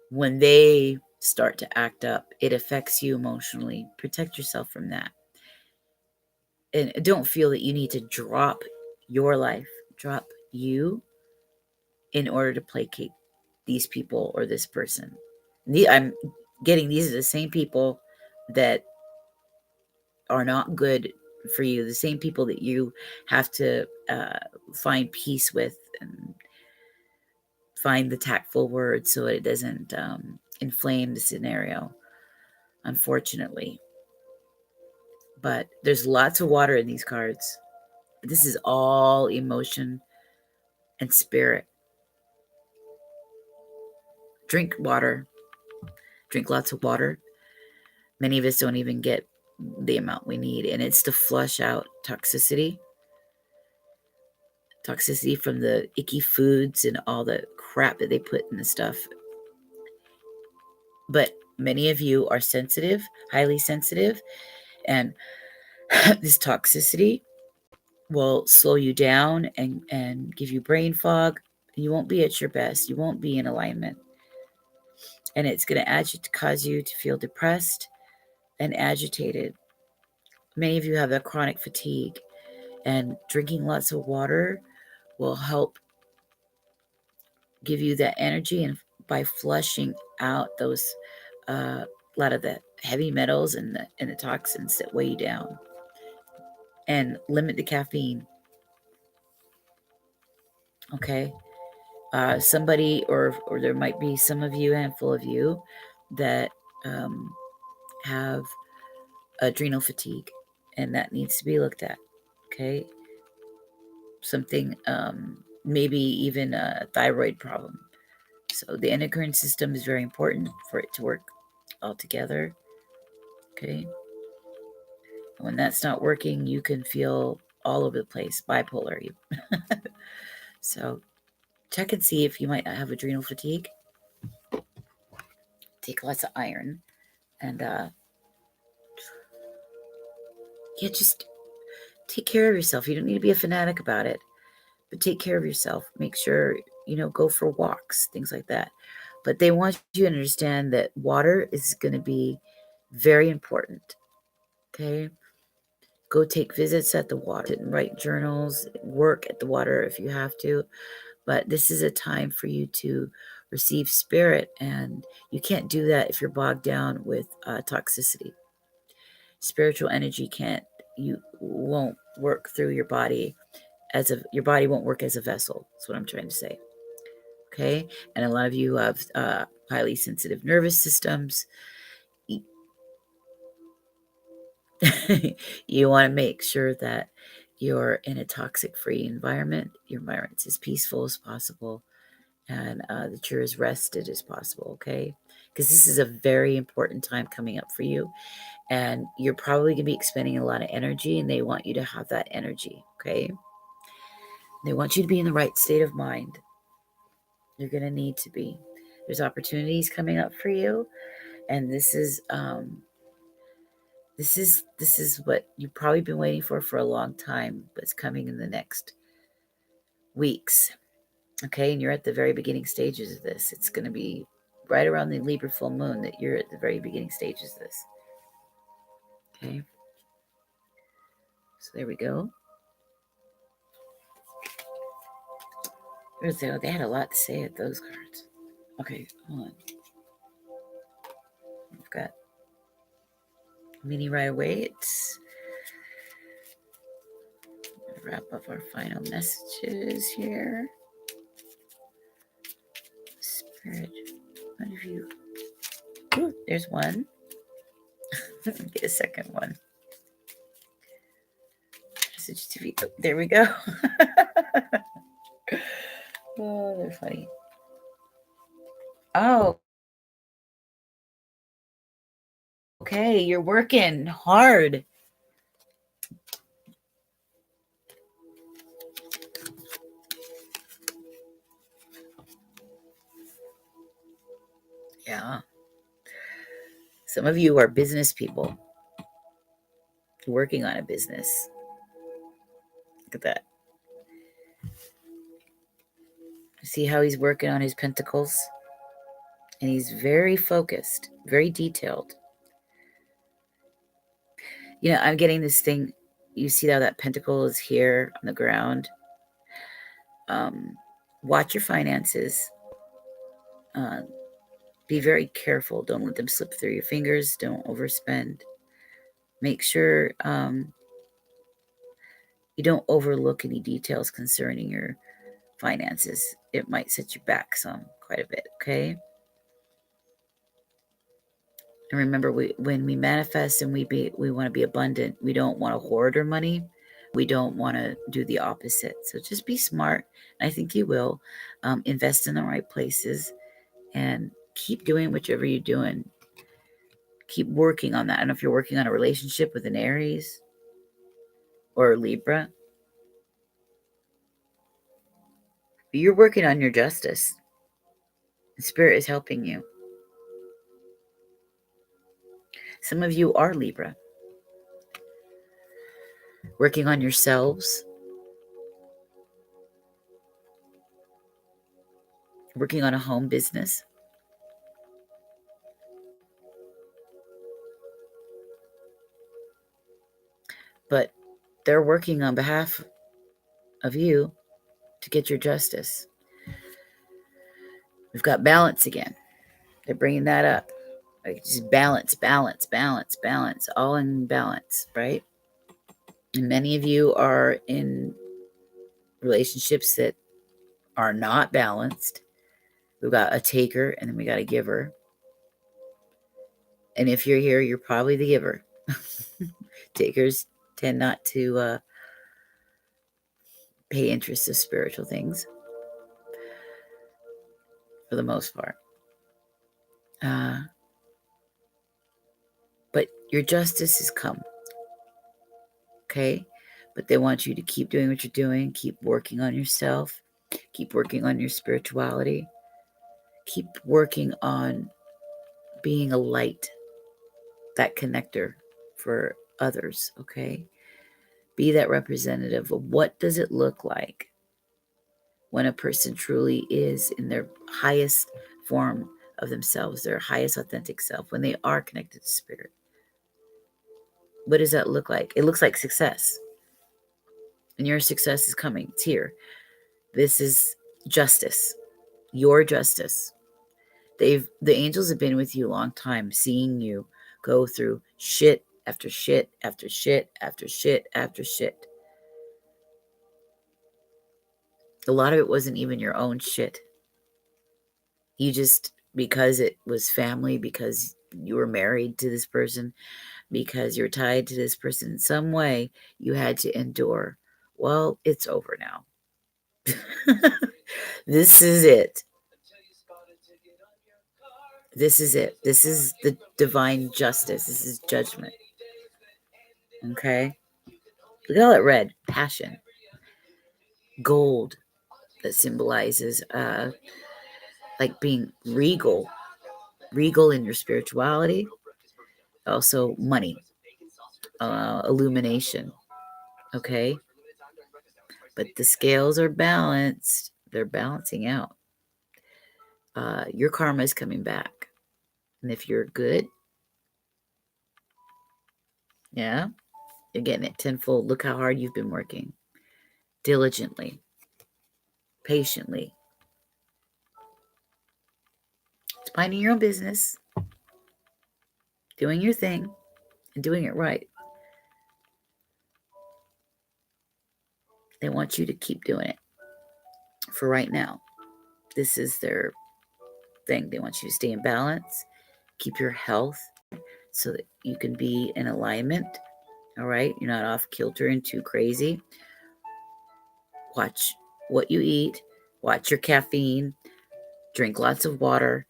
When they start to act up, it affects you emotionally. Protect yourself from that. And don't feel that you need to drop your life, drop you in order to placate these people or this person. I'm getting these are the same people that are not good for you, the same people that you have to find peace with and find the tactful words so it doesn't inflame the scenario, unfortunately. But there's lots of water in these cards. This is all emotion and spirit. Drink water. Drink lots of water. Many of us don't even get the amount we need, and it's to flush out toxicity from the icky foods and all the crap that they put in the stuff. But many of you are sensitive, highly sensitive, and this toxicity will slow you down and give you brain fog. You won't be at your best. You won't be in alignment. And it's going to cause you to feel depressed and agitated. Many of you have that chronic fatigue, and drinking lots of water will help give you that energy, and by flushing out those a lot of the heavy metals and the toxins that weigh you down, and limit the caffeine. Okay. Somebody or there might be some of you, a handful of you, that have adrenal fatigue, and that needs to be looked at. Okay. Something, maybe even a thyroid problem. So the endocrine system is very important for it to work all together. Okay. When that's not working, you can feel all over the place, bipolar. So check and see if you might not have adrenal fatigue. Take lots of iron, and just take care of yourself. You don't need to be a fanatic about it, but take care of yourself. Make sure, go for walks, things like that. But they want you to understand that water is going to be very important. Okay. Go take visits at the water, write journals, work at the water if you have to. But this is a time for you to receive spirit, and you can't do that if you're bogged down with toxicity. Spiritual energy won't work through your body your body won't work as a vessel. That's what I'm trying to say. Okay. And a lot of you have highly sensitive nervous systems. You want to make sure that you're in a toxic free environment. Your environment's as peaceful as possible, and that you're as rested as possible. Okay. Because this is a very important time coming up for you. And you're probably going to be expending a lot of energy, and they want you to have that energy. Okay. They want you to be in the right state of mind. You're going to need to be. There's opportunities coming up for you, and this is what you've probably been waiting for a long time, but it's coming in the next weeks. Okay, and you're at the very beginning stages of this. It's going to be right around the Libra full moon that you're at the very beginning stages of this. Okay, so there we go. They had a lot to say at those cards. Okay, hold on. got mini right away. It's wrap up our final messages here. Spirit, what have you? Ooh, there's one. Get a second one. Message TV. Oh, there we go. Oh, they're funny. Oh, okay. You're working hard. Yeah. Some of you are business people working on a business. Look at that. See how he's working on his pentacles? And he's very focused, very detailed. You know, I'm getting this thing. You see how that pentacle is here on the ground? Watch your finances. Be very careful. Don't let them slip through your fingers. Don't overspend. Make sure you don't overlook any details concerning your finances. It might set you back quite a bit, okay? And remember, when we manifest and we want to be abundant, we don't want to hoard our money. We don't want to do the opposite. So just be smart. I think you will. Invest in the right places and keep doing whatever you're doing. Keep working on that. I don't know if you're working on a relationship with an Aries or a Libra. But you're working on your justice. The Spirit is helping you. Some of you are Libra. Working on yourselves. Working on a home business. But they're working on behalf of you to get your justice. We've got balance again. They're bringing that up. Like just balance, balance, balance, balance, all in balance, right? And many of you are in relationships that are not balanced. We've got a taker and then we got a giver. And if you're here, you're probably the giver. Takers tend not to pay interest to spiritual things for the most part. But your justice has come. Okay? But they want you to keep doing what you're doing, keep working on yourself, keep working on your spirituality, keep working on being a light, that connector for others, okay? Be that representative of what does it look like when a person truly is in their highest form of themselves, their highest authentic self, when they are connected to spirit. What does that look like? It looks like success. And your success is coming. It's here. This is justice. Your justice. The angels have been with you a long time, seeing you go through shit after shit after shit after shit after shit. A lot of it wasn't even your own shit. You just, because it was family, because you were married to this person, because you're tied to this person in some way, you had to endure. Well, it's over now. This is it. This is it. This is the divine justice. This is judgment. Okay? Look at all that red. Passion. Gold that symbolizes like being regal. Regal in your spirituality. Also money. Illumination. Okay? But the scales are balanced. They're balancing out. Your karma is coming back. And if you're good, yeah, you're getting it tenfold. Look how hard you've been working. Diligently. Patiently. It's minding your own business. doing your thing and doing it right. They want you to keep doing it for right now. This is their thing. They want you to stay in balance, keep your health so that you can be in alignment. All right. You're not off kilter and too crazy. Watch what you eat, watch your caffeine, drink lots of water.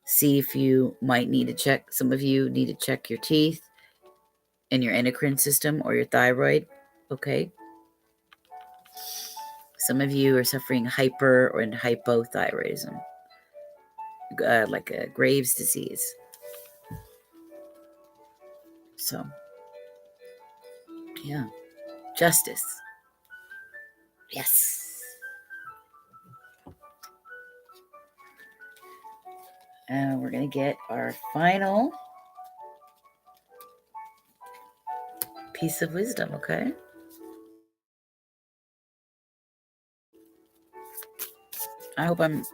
See if you might need to check. Some of you need to check your teeth and your endocrine system or your thyroid. Okay. Some of you are suffering hyper or hypothyroidism, like a Graves' disease. So, yeah, justice. Yes. And we're going to get our final piece of wisdom, okay? I hope I'm...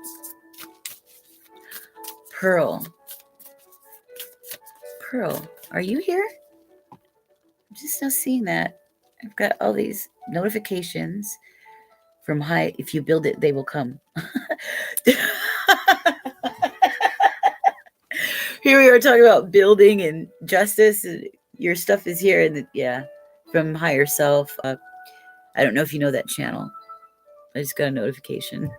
Pearl, are you here? I'm just now seeing that. I've got all these notifications from high. If you build it, they will come. Here we are talking about building and justice. Your stuff is here. And yeah, from higher self. I don't know if you know that channel. I just got a notification.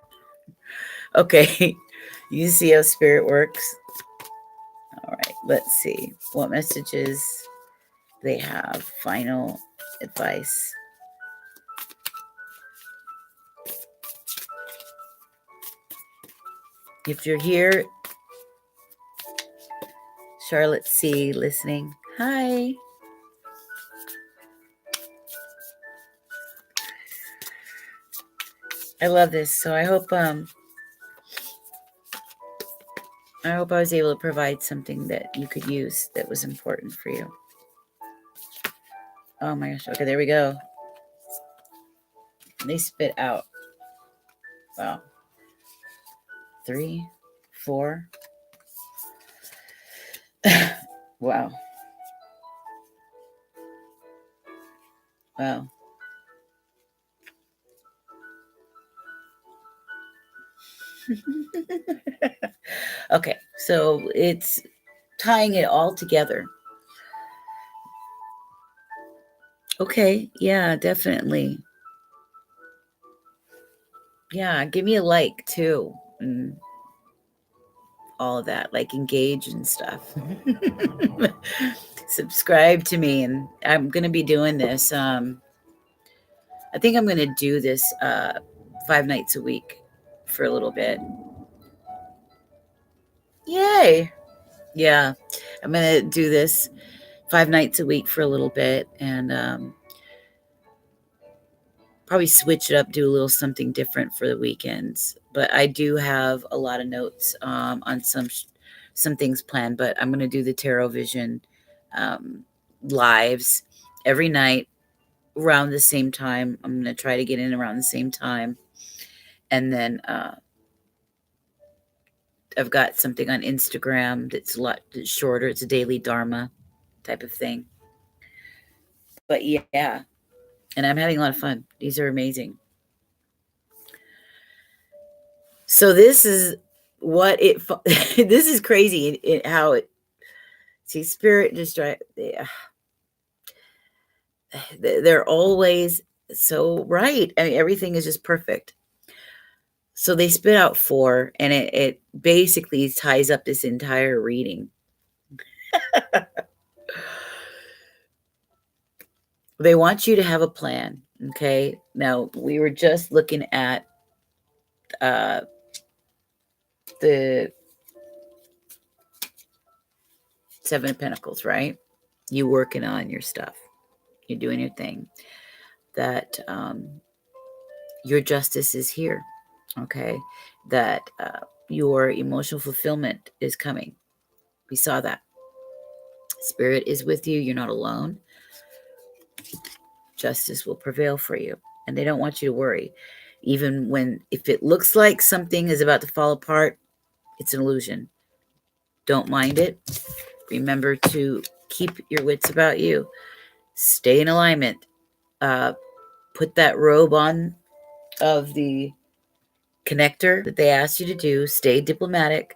Okay. You see how spirit works. All right. Let's see what messages they have. Final advice. If you're here, Charlotte C. listening. Hi. I love this. So I hope I was able to provide something that you could use that was important for you. Oh my gosh. Okay, there we go. They spit out. Wow. 3, 4. Wow. Wow. Okay, so it's tying it all together. Okay, yeah, definitely. Yeah, give me a like too. And all of that, like engage and stuff. Subscribe to me, and I'm going to be doing this. I think I'm going to do this 5 nights a week for a little bit. Yay. Yeah, I'm going to do this 5 nights a week for a little bit, and probably switch it up, do a little something different for the weekends. But I do have a lot of notes on some things planned, but I'm going to do the TarotVision lives every night around the same time. I'm going to try to get in around the same time. And then I've got something on Instagram that's a lot shorter. It's a daily Dharma type of thing. But yeah, and I'm having a lot of fun. These are amazing. So this is what it, this is crazy how it, see, spirit distract, they're always so right. I mean, everything is just perfect. So they spit out 4, and it basically ties up this entire reading. They want you to have a plan. Okay. Now we were just looking at the 7 of Pentacles, right? You working on your stuff. You're doing your thing. That your justice is here. Okay. That your emotional fulfillment is coming. We saw that. Spirit is with you. You're not alone. Justice will prevail for you. And they don't want you to worry. Even when, if it looks like something is about to fall apart, it's an illusion. Don't mind it. Remember to keep your wits about you. Stay in alignment. Put that robe on of the connector that they asked you to do. Stay diplomatic.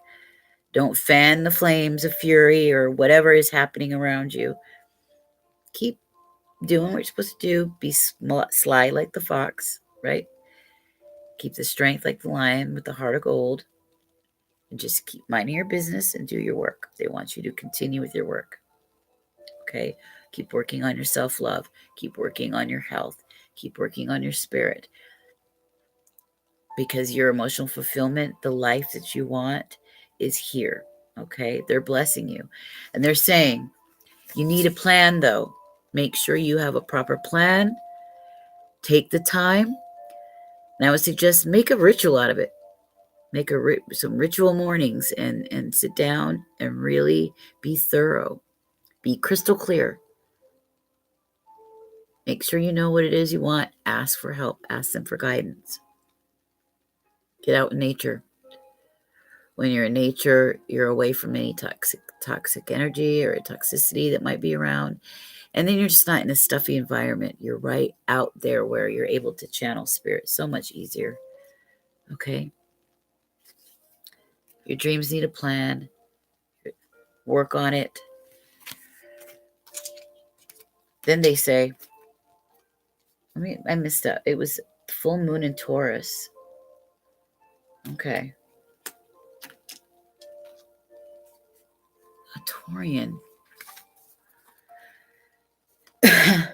Don't fan the flames of fury or whatever is happening around you. Keep doing what you're supposed to do. Be sly like the fox, right? Keep the strength like the lion with the heart of gold. And just keep minding your business and do your work. They want you to continue with your work. Okay? Keep working on your self-love. Keep working on your health. Keep working on your spirit. Because your emotional fulfillment, the life that you want, is here. Okay? They're blessing you. And they're saying, you need a plan, though. Make sure you have a proper plan. Take the time. And I would suggest make a ritual out of it. Make some ritual mornings and sit down and really be thorough. Be crystal clear. Make sure you know what it is you want. Ask for help. Ask them for guidance. Get out in nature. When you're in nature, you're away from any toxic energy or toxicity that might be around. And then you're just not in a stuffy environment. You're right out there where you're able to channel spirit so much easier. Okay? Your dreams need a plan. Work on it. Then they say, I missed up. It was full moon in Taurus. Okay. A Taurian. I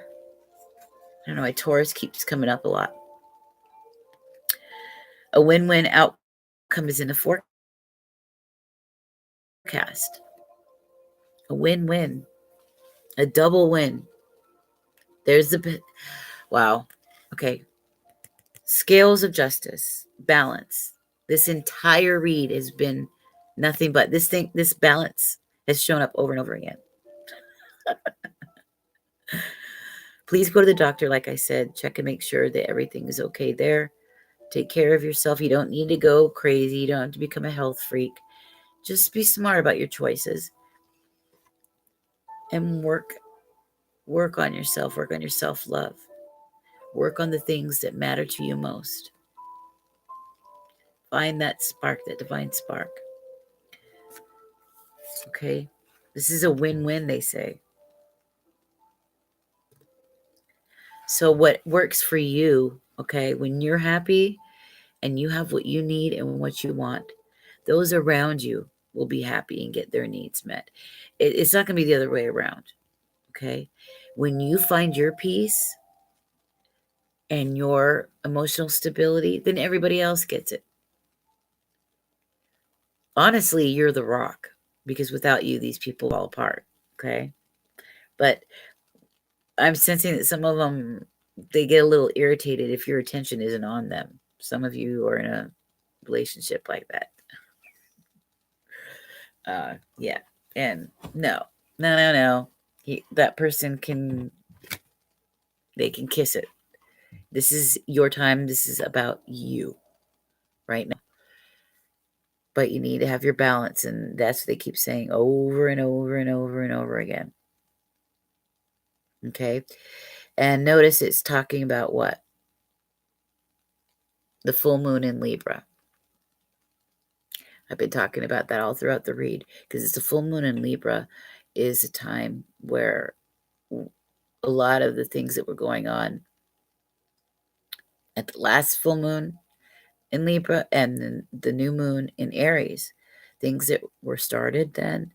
don't know why Taurus keeps coming up a lot. A win-win outcome is in the forecast. A win-win. A double win. There's the... Wow. Okay. Scales of justice. Balance. This entire read has been nothing but this balance has shown up over and over again. Please go to the doctor, like I said. Check and make sure that everything is okay there. Take care of yourself. You don't need to go crazy. You don't have to become a health freak. Just be smart about your choices. And work on yourself. Work on your self-love. Work on the things that matter to you most. Find that spark, that divine spark. Okay? This is a win-win, they say. So what works for you, okay, when you're happy and you have what you need and what you want, those around you will be happy and get their needs met. It's not going to be the other way around, okay? When you find your peace and your emotional stability, then everybody else gets it. Honestly, you're the rock, because without you, these people fall apart, okay? But I'm sensing that some of them, they get a little irritated if your attention isn't on them. Some of you are in a relationship like that. Yeah. And no. That person they can kiss it. This is your time. This is about you right now. But you need to have your balance, and that's what they keep saying over and over and over and over again. Okay? And notice it's talking about what? The full moon in Libra. I've been talking about that all throughout the read, because it's a full moon in Libra is a time where a lot of the things that were going on at the last full moon in Libra and then the new moon in Aries, things that were started then,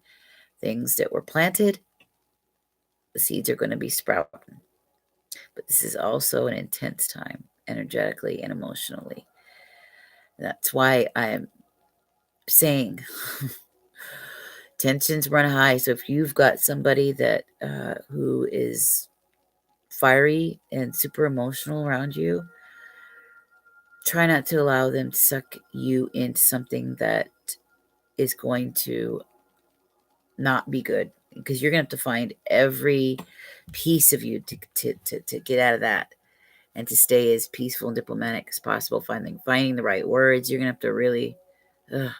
things that were planted, the seeds are going to be sprouting. But this is also an intense time, energetically and emotionally. That's why I'm saying tensions run high. So if you've got somebody that who is fiery and super emotional around you, try not to allow them to suck you into something that is going to not be good, because you're going to have to find every piece of you to get out of that and to stay as peaceful and diplomatic as possible, finding the right words. You're going to have to really, if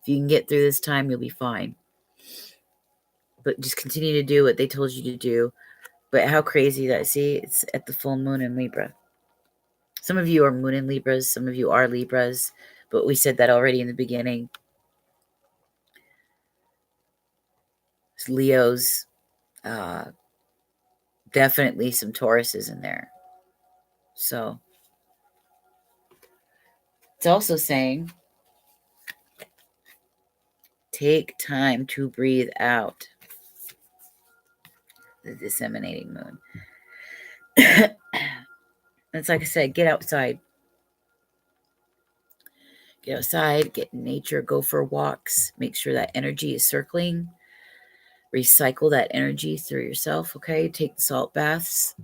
you can get through this time, you'll be fine. but just continue to do what they told you to do. But how crazy that, see, it's at the full moon in Libra. Some of you are moon in Libras, some of you are Libras, but we said that already in the beginning. It's Leos, definitely some Tauruses in there. So it's also saying take time to breathe out. The disseminating moon. It's like I said, get outside. Get outside, get in nature, go for walks, make sure that energy is circling. Recycle that energy through yourself, okay? Take the salt baths,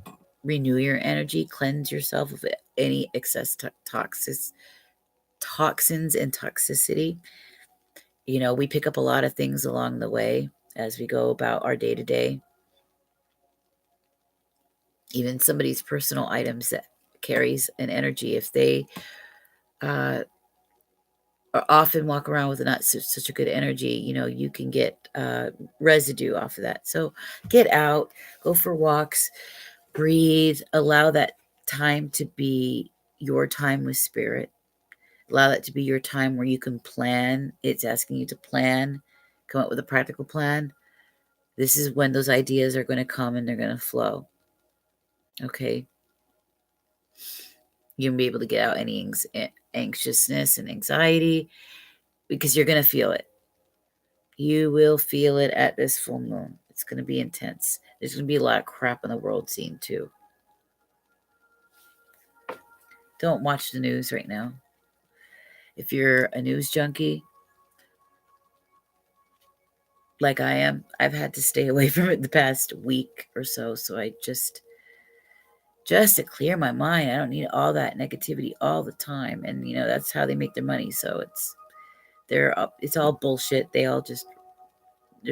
renew your energy, cleanse yourself of any excess toxins and toxicity. You know, we pick up a lot of things along the way as we go about our day to day. Even somebody's personal items that carries an energy, if they often walk around with not such a good energy, you know, you can get residue off of that. So get out, go for walks, breathe, allow that time to be your time with spirit. Allow that to be your time where you can plan. It's asking you to plan, come up with a practical plan. This is when those ideas are going to come and they're going to flow. Okay. You're going to be able to get out any anxiousness and anxiety because you're going to feel it. You will feel it at this full moon. It's going to be intense. There's going to be a lot of crap in the world scene too. Don't watch the news right now. If you're a news junkie, like I am, I've had to stay away from it the past week or so. So I just to clear my mind. I don't need all that negativity all the time. And, you know, that's how they make their money. So it's all bullshit. They're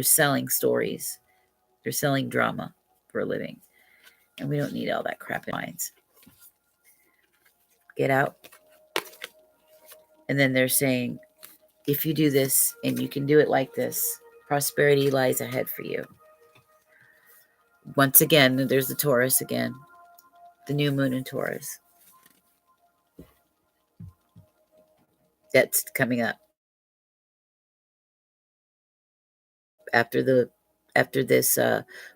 selling stories. They're selling drama for a living. And we don't need all that crap in minds. Get out. And then they're saying, if you do this and you can do it like this, prosperity lies ahead for you. Once again, there's the Taurus again. The new moon in Taurus. That's coming up. After this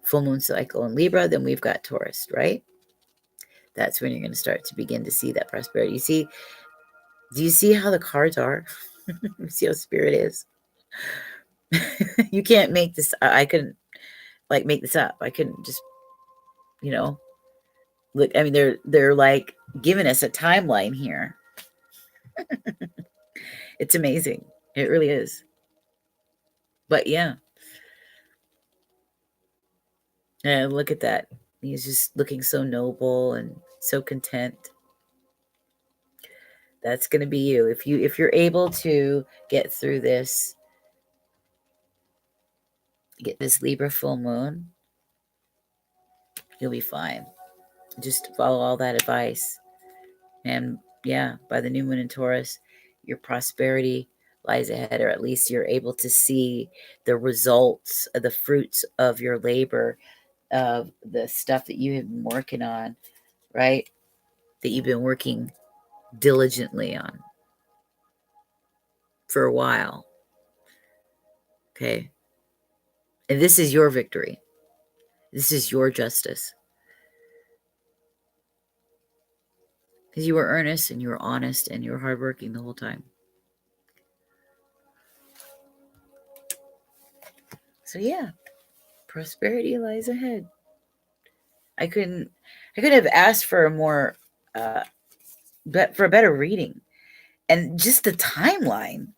full moon cycle in Libra, then we've got Taurus, right? That's when you're going to start to begin to see that prosperity. Do you see how the cards are? You see how spirit is? You can't make this. I couldn't make this up. I couldn't just, look. I mean, they're like giving us a timeline here. It's amazing. It really is. But yeah. Look at that. He's just looking so noble and so content. That's going to be you. If you're able to get through this, get this Libra full moon, you'll be fine. Just follow all that advice. And yeah, by the new moon in Taurus, your prosperity lies ahead, or at least you're able to see the results of the fruits of your labor, of the stuff that you have been working on, right? That you've been working diligently on for a while. Okay. And this is your victory. This is your justice. Because you were earnest and you were honest and you were hardworking the whole time. So yeah, prosperity lies ahead. I couldn't have asked for a more for a better reading. And just the timeline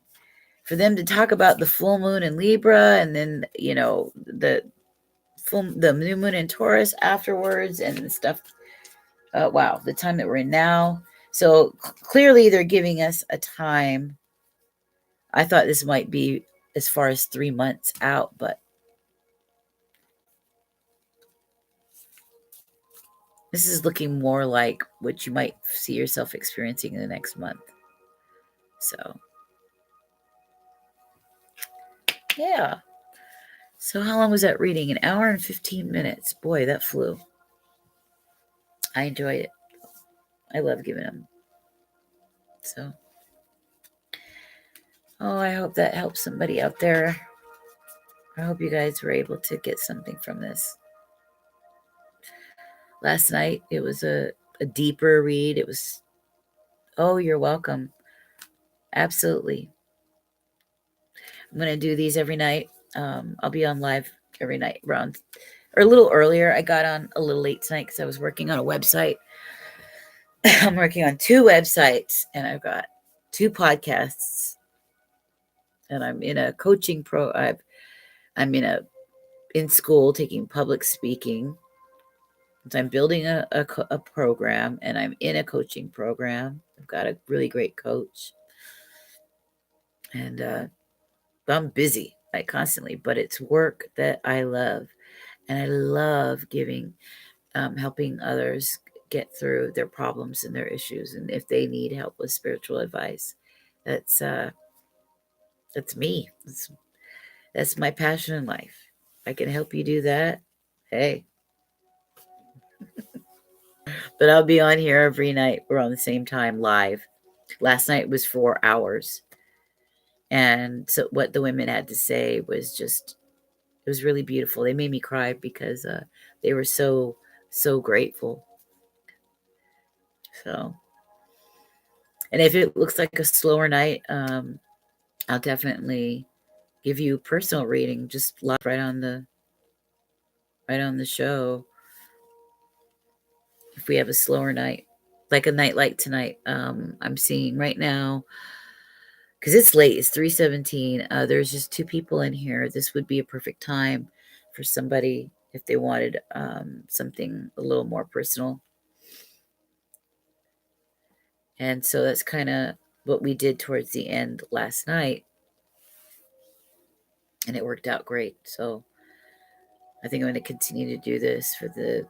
for them to talk about the full moon in Libra and then, the new moon in Taurus afterwards and stuff. Wow, the time that we're in now. So clearly they're giving us a time. I thought this might be as far as 3 months out, but this is looking more like what you might see yourself experiencing in the next month. So, yeah. So how long was that reading? An hour and 15 minutes. Boy, that flew. I enjoyed it. I love giving them. So, I hope that helps somebody out there. I hope you guys were able to get something from this. Last night, it was a deeper read. It was, oh, you're welcome. Absolutely. I'm going to do these every night. I'll be on live every night around, or a little earlier. I got on a little late tonight because I was working on a website. I'm working on 2 websites, and I've got 2 podcasts, and I'm in a coaching I'm in school taking public speaking. So I'm building a program, and I'm in a coaching program. I've got a really great coach, and I'm busy, like, constantly, but it's work that I love, and I love helping others get through their problems and their issues, and if they need help with spiritual advice, that's me. That's my passion in life. I can help you do that. Hey. But I'll be on here every night. We're on the same time live. Last night was 4 hours. And so what the women had to say was just, it was really beautiful. They made me cry because they were so, so grateful. So, and if it looks like a slower night, I'll definitely give you a personal reading, just live right on the show. If we have a slower night, like a night like tonight, I'm seeing right now, because it's late, it's 3:17. There's just 2 people in here. This would be a perfect time for somebody if they wanted something a little more personal. And so that's kind of what we did towards the end last night. And it worked out great. So I think I'm going to continue to do this for the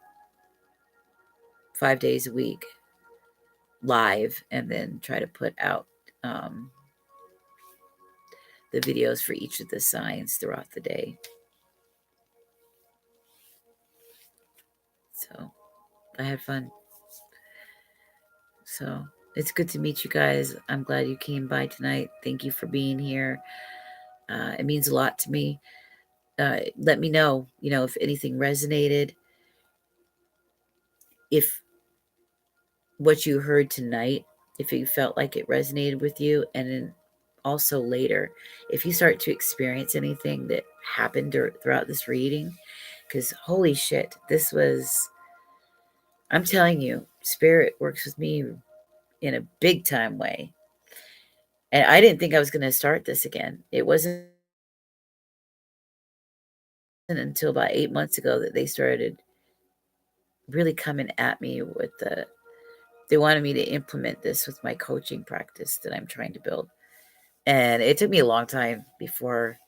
5 days a week live, and then try to put out the videos for each of the signs throughout the day. So I had fun. So it's good to meet you guys. I'm glad you came by tonight. Thank you for being here. It means a lot to me. Let me know, if anything resonated, if what you heard tonight, if you felt like it resonated with you, and then also later, if you start to experience anything that happened throughout this reading, because holy shit, I'm telling you, spirit works with me in a big time way. And I didn't think I was going to start this again. It wasn't until about 8 months ago that they started really coming at me with they wanted me to implement this with my coaching practice that I'm trying to build. And it took me a long time before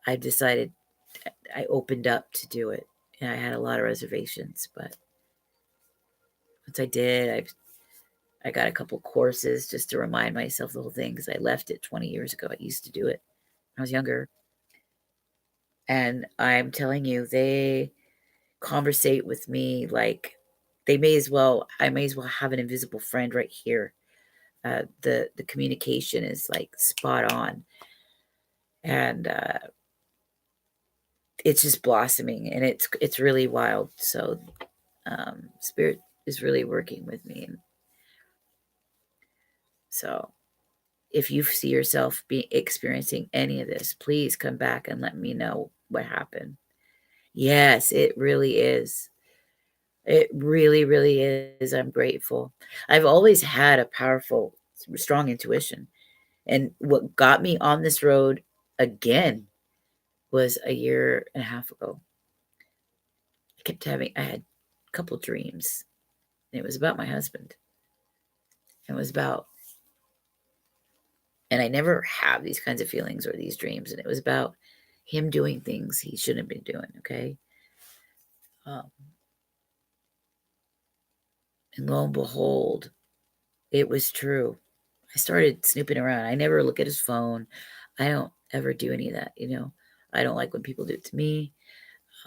I decided I opened up to do it. And I had a lot of reservations, but once I did, I got a couple courses just to remind myself the whole thing, because I left it 20 years ago. I used to do it when I was younger. And I'm telling you, they conversate with me like I may as well have an invisible friend right here. The communication is like spot on, and it's just blossoming, and it's really wild. So spirit is really working with me, and so if you see yourself experiencing any of this, please come back and let me know what happened. Yes, it really is. It really, really is. I'm grateful. I've always had a powerful, strong intuition. And what got me on this road again was a year and a half ago. I had a couple dreams. And it was about my husband. It was about, and I never have these kinds of feelings or these dreams. And it was about him doing things he shouldn't have been doing. Okay. And lo and behold, it was true. I started snooping around. I never look at his phone. I don't ever do any of that. I don't like when people do it to me.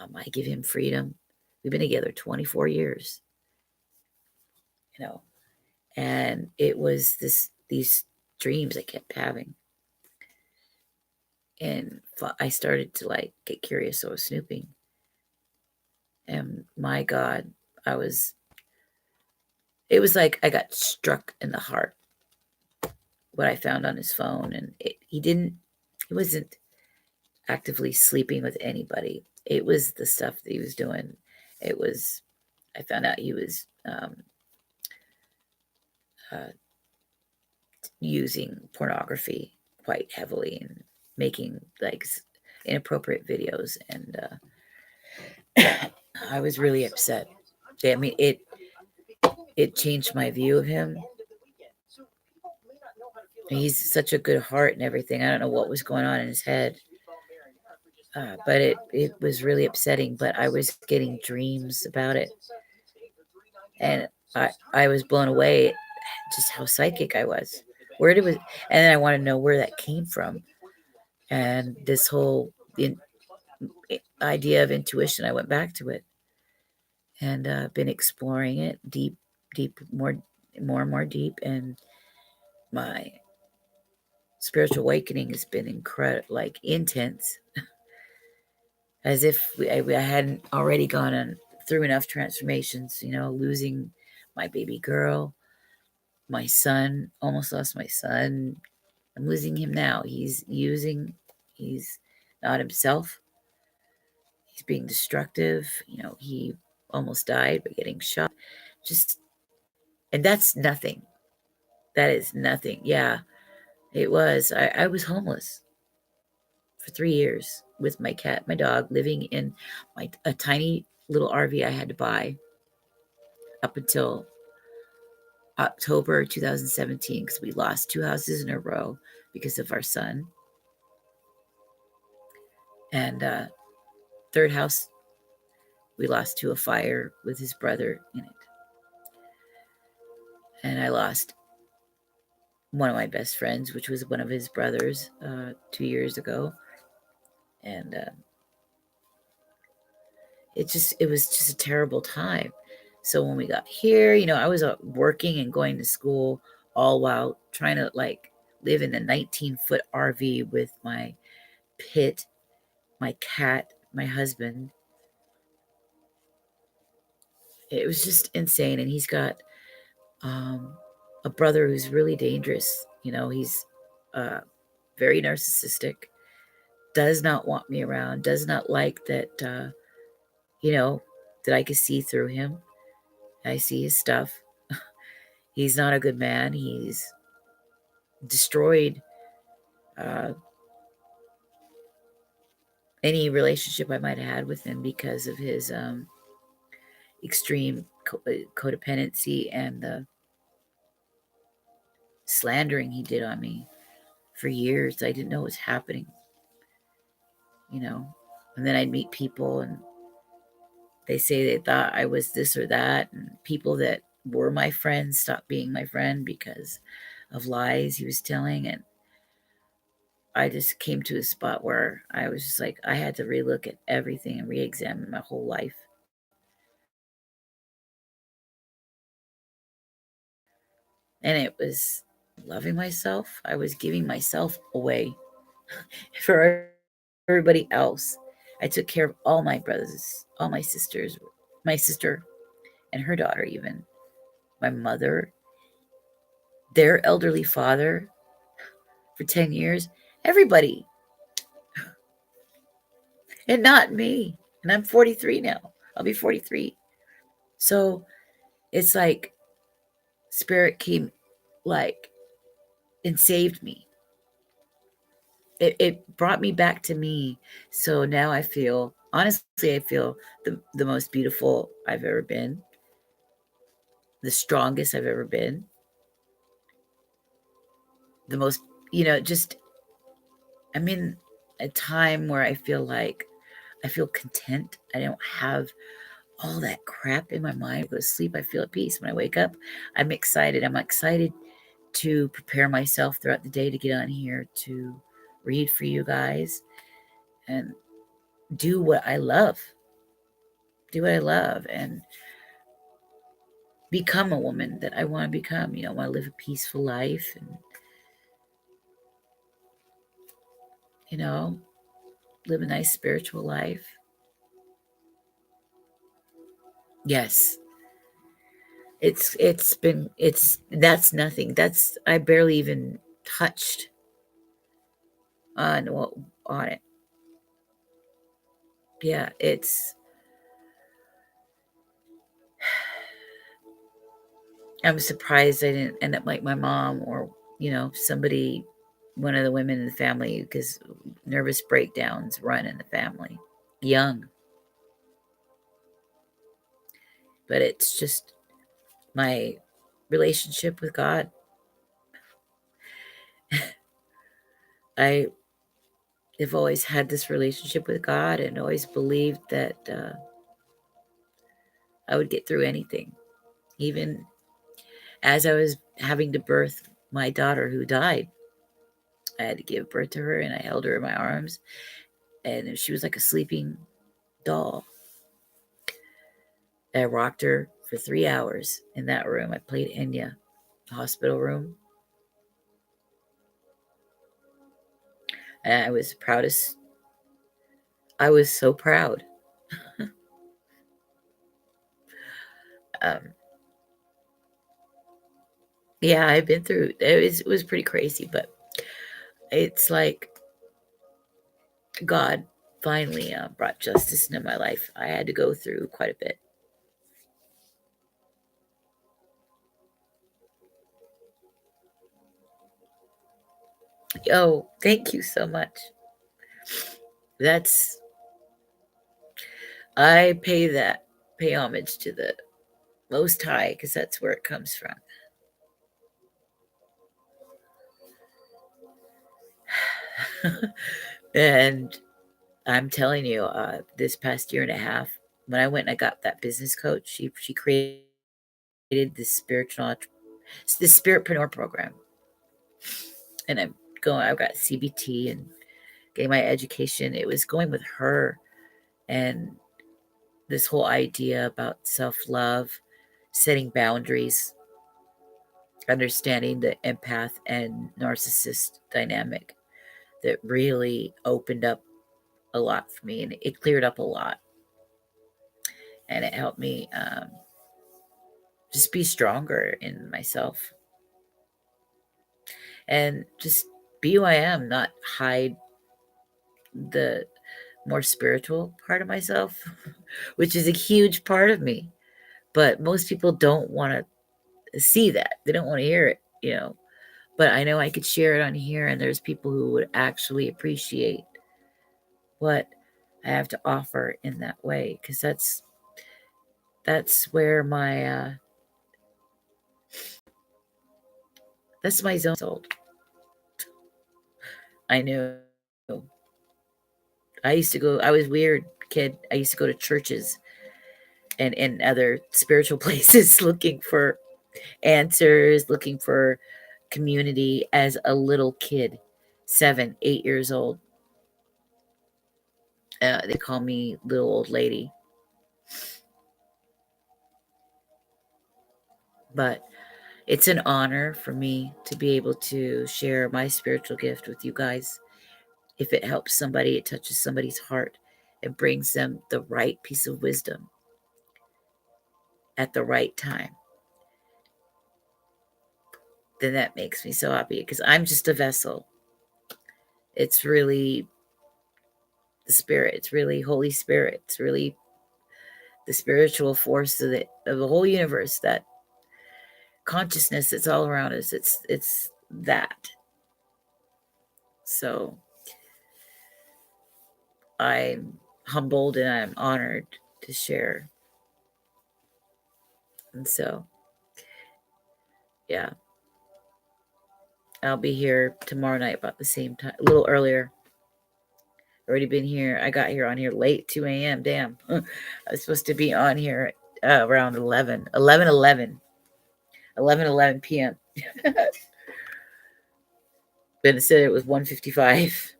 I give him freedom. We've been together 24 years, and it was these dreams I kept having. And I started to get curious. So I was snooping. And my God, it was like I got struck in the heart, what I found on his phone. And he wasn't actively sleeping with anybody. It was the stuff that he was doing. I found out he was using pornography quite heavily and making inappropriate videos. And I was really upset. I mean, it changed my view of him. He's such a good heart and everything. I don't know what was going on in his head. But it was really upsetting. But I was getting dreams about it. And I was blown away just how psychic I was. And then I want to know where that came from. And this whole idea of intuition, I went back to it and been exploring it deep, more and more deep. And my spiritual awakening has been incredible, intense, as if I hadn't already gone through enough transformations, losing my baby girl, my son, almost lost my son. I'm losing him now. He's not himself. He's being destructive. He almost died by getting shot. And that's nothing. That is nothing. Yeah, it was. I was homeless for 3 years with my cat, my dog, living in a tiny little RV I had to buy up until October 2017, because we lost 2 houses in a row because of our son. And third house, we lost to a fire with his brother in it. And I lost one of my best friends, which was one of his brothers, 2 years ago. And it was just a terrible time. So when we got here, I was working and going to school, all while trying to live in a 19-foot RV with my pit, my cat, my husband. It was just insane. And he's got a brother who's really dangerous. He's very narcissistic, does not want me around, does not like that, that I could see through him. I see his stuff. He's not a good man. He's destroyed any relationship I might have had with him because of his extreme codependency and the slandering he did on me for years. I didn't know what was happening, and then I'd meet people and they say they thought I was this or that, and people that were my friends stopped being my friend because of lies he was telling. And I just came to a spot where I was just like, I had to relook at everything and re-examine my whole life. And it was loving myself. I was giving myself away for everybody else. I took care of all my brothers, all my sisters, my sister and her daughter, even my mother, their elderly father for 10 years, everybody, and not me. And I'm 43 now. I'll be 43. So it's like spirit came and saved me. It brought me back to me. So now I feel the most beautiful I've ever been, the strongest I've ever been, the most, I'm in a time where I feel content. I don't have all that crap in my mind. I go to sleep, I feel at peace. When I wake up, I'm excited. I'm excited to prepare myself throughout the day to get on here to read for you guys. and do what I love. Do what I love and become a woman that I want to become. I want to live a peaceful life and, live a nice spiritual life. Yes. That's nothing. I barely even touched on it. Yeah, I'm surprised I didn't end up like my mom or, somebody, one of the women in the family, because nervous breakdowns run in the family. Young. But it's just my relationship with God. I have always had this relationship with God and always believed that I would get through anything. Even as I was having to birth my daughter who died, I had to give birth to her and I held her in my arms and she was like a sleeping doll. I rocked her for 3 hours in that room. I played Enya, hospital room. And I was proudest. I was so proud. um, yeah, I've been through it was pretty crazy, but it's like God finally brought justice into my life. I had to go through quite a bit. Oh, thank you so much. That's I pay homage to the Most High because that's where it comes from. And I'm telling you, this past year and a half, when I went and I got that business coach, she created this spiritpreneur program, and I've got CBT and getting my education. It was going with her and this whole idea about self love, setting boundaries, understanding the empath and narcissist dynamic that really opened up a lot for me and it cleared up a lot. And it helped me just be stronger in myself and just be who I am, not hide the more spiritual part of myself, which is a huge part of me. But most people don't want to see that. They don't want to hear it. But I know I could share it on here, and there's people who would actually appreciate what I have to offer in that way, because that's where that's my zone. Sold. I knew. I used to go. I was weird kid. I used to go to churches and other spiritual places looking for answers, looking for community as a little kid, 7, 8 years old. They call me little old lady. But it's an honor for me to be able to share my spiritual gift with you guys. If it helps somebody, it touches somebody's heart, it brings them the right piece of wisdom at the right time, then that makes me so happy because I'm just a vessel. It's really the spirit. It's really Holy Spirit. It's really the spiritual force of the whole universe, that consciousness that's all around us. It's that. So I'm humbled and I'm honored to share. And so, yeah, I'll be here tomorrow night about the same time, a little earlier. Already been here. I got here on here late, 2 a.m. Damn. I was supposed to be on here around 11 p.m. But it said it was 1:55.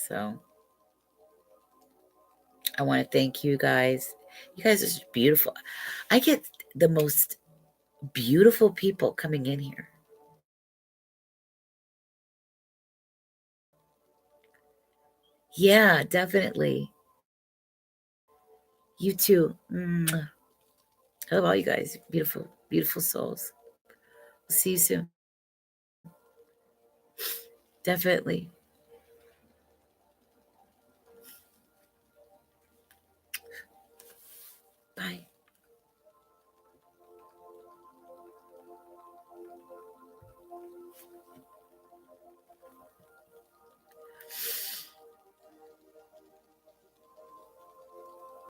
So I want to thank you guys. You guys are just beautiful. I get the most beautiful people coming in here. Yeah, definitely. You too. Mwah. I love all you guys. Beautiful, beautiful souls. We'll see you soon. Definitely. Bye.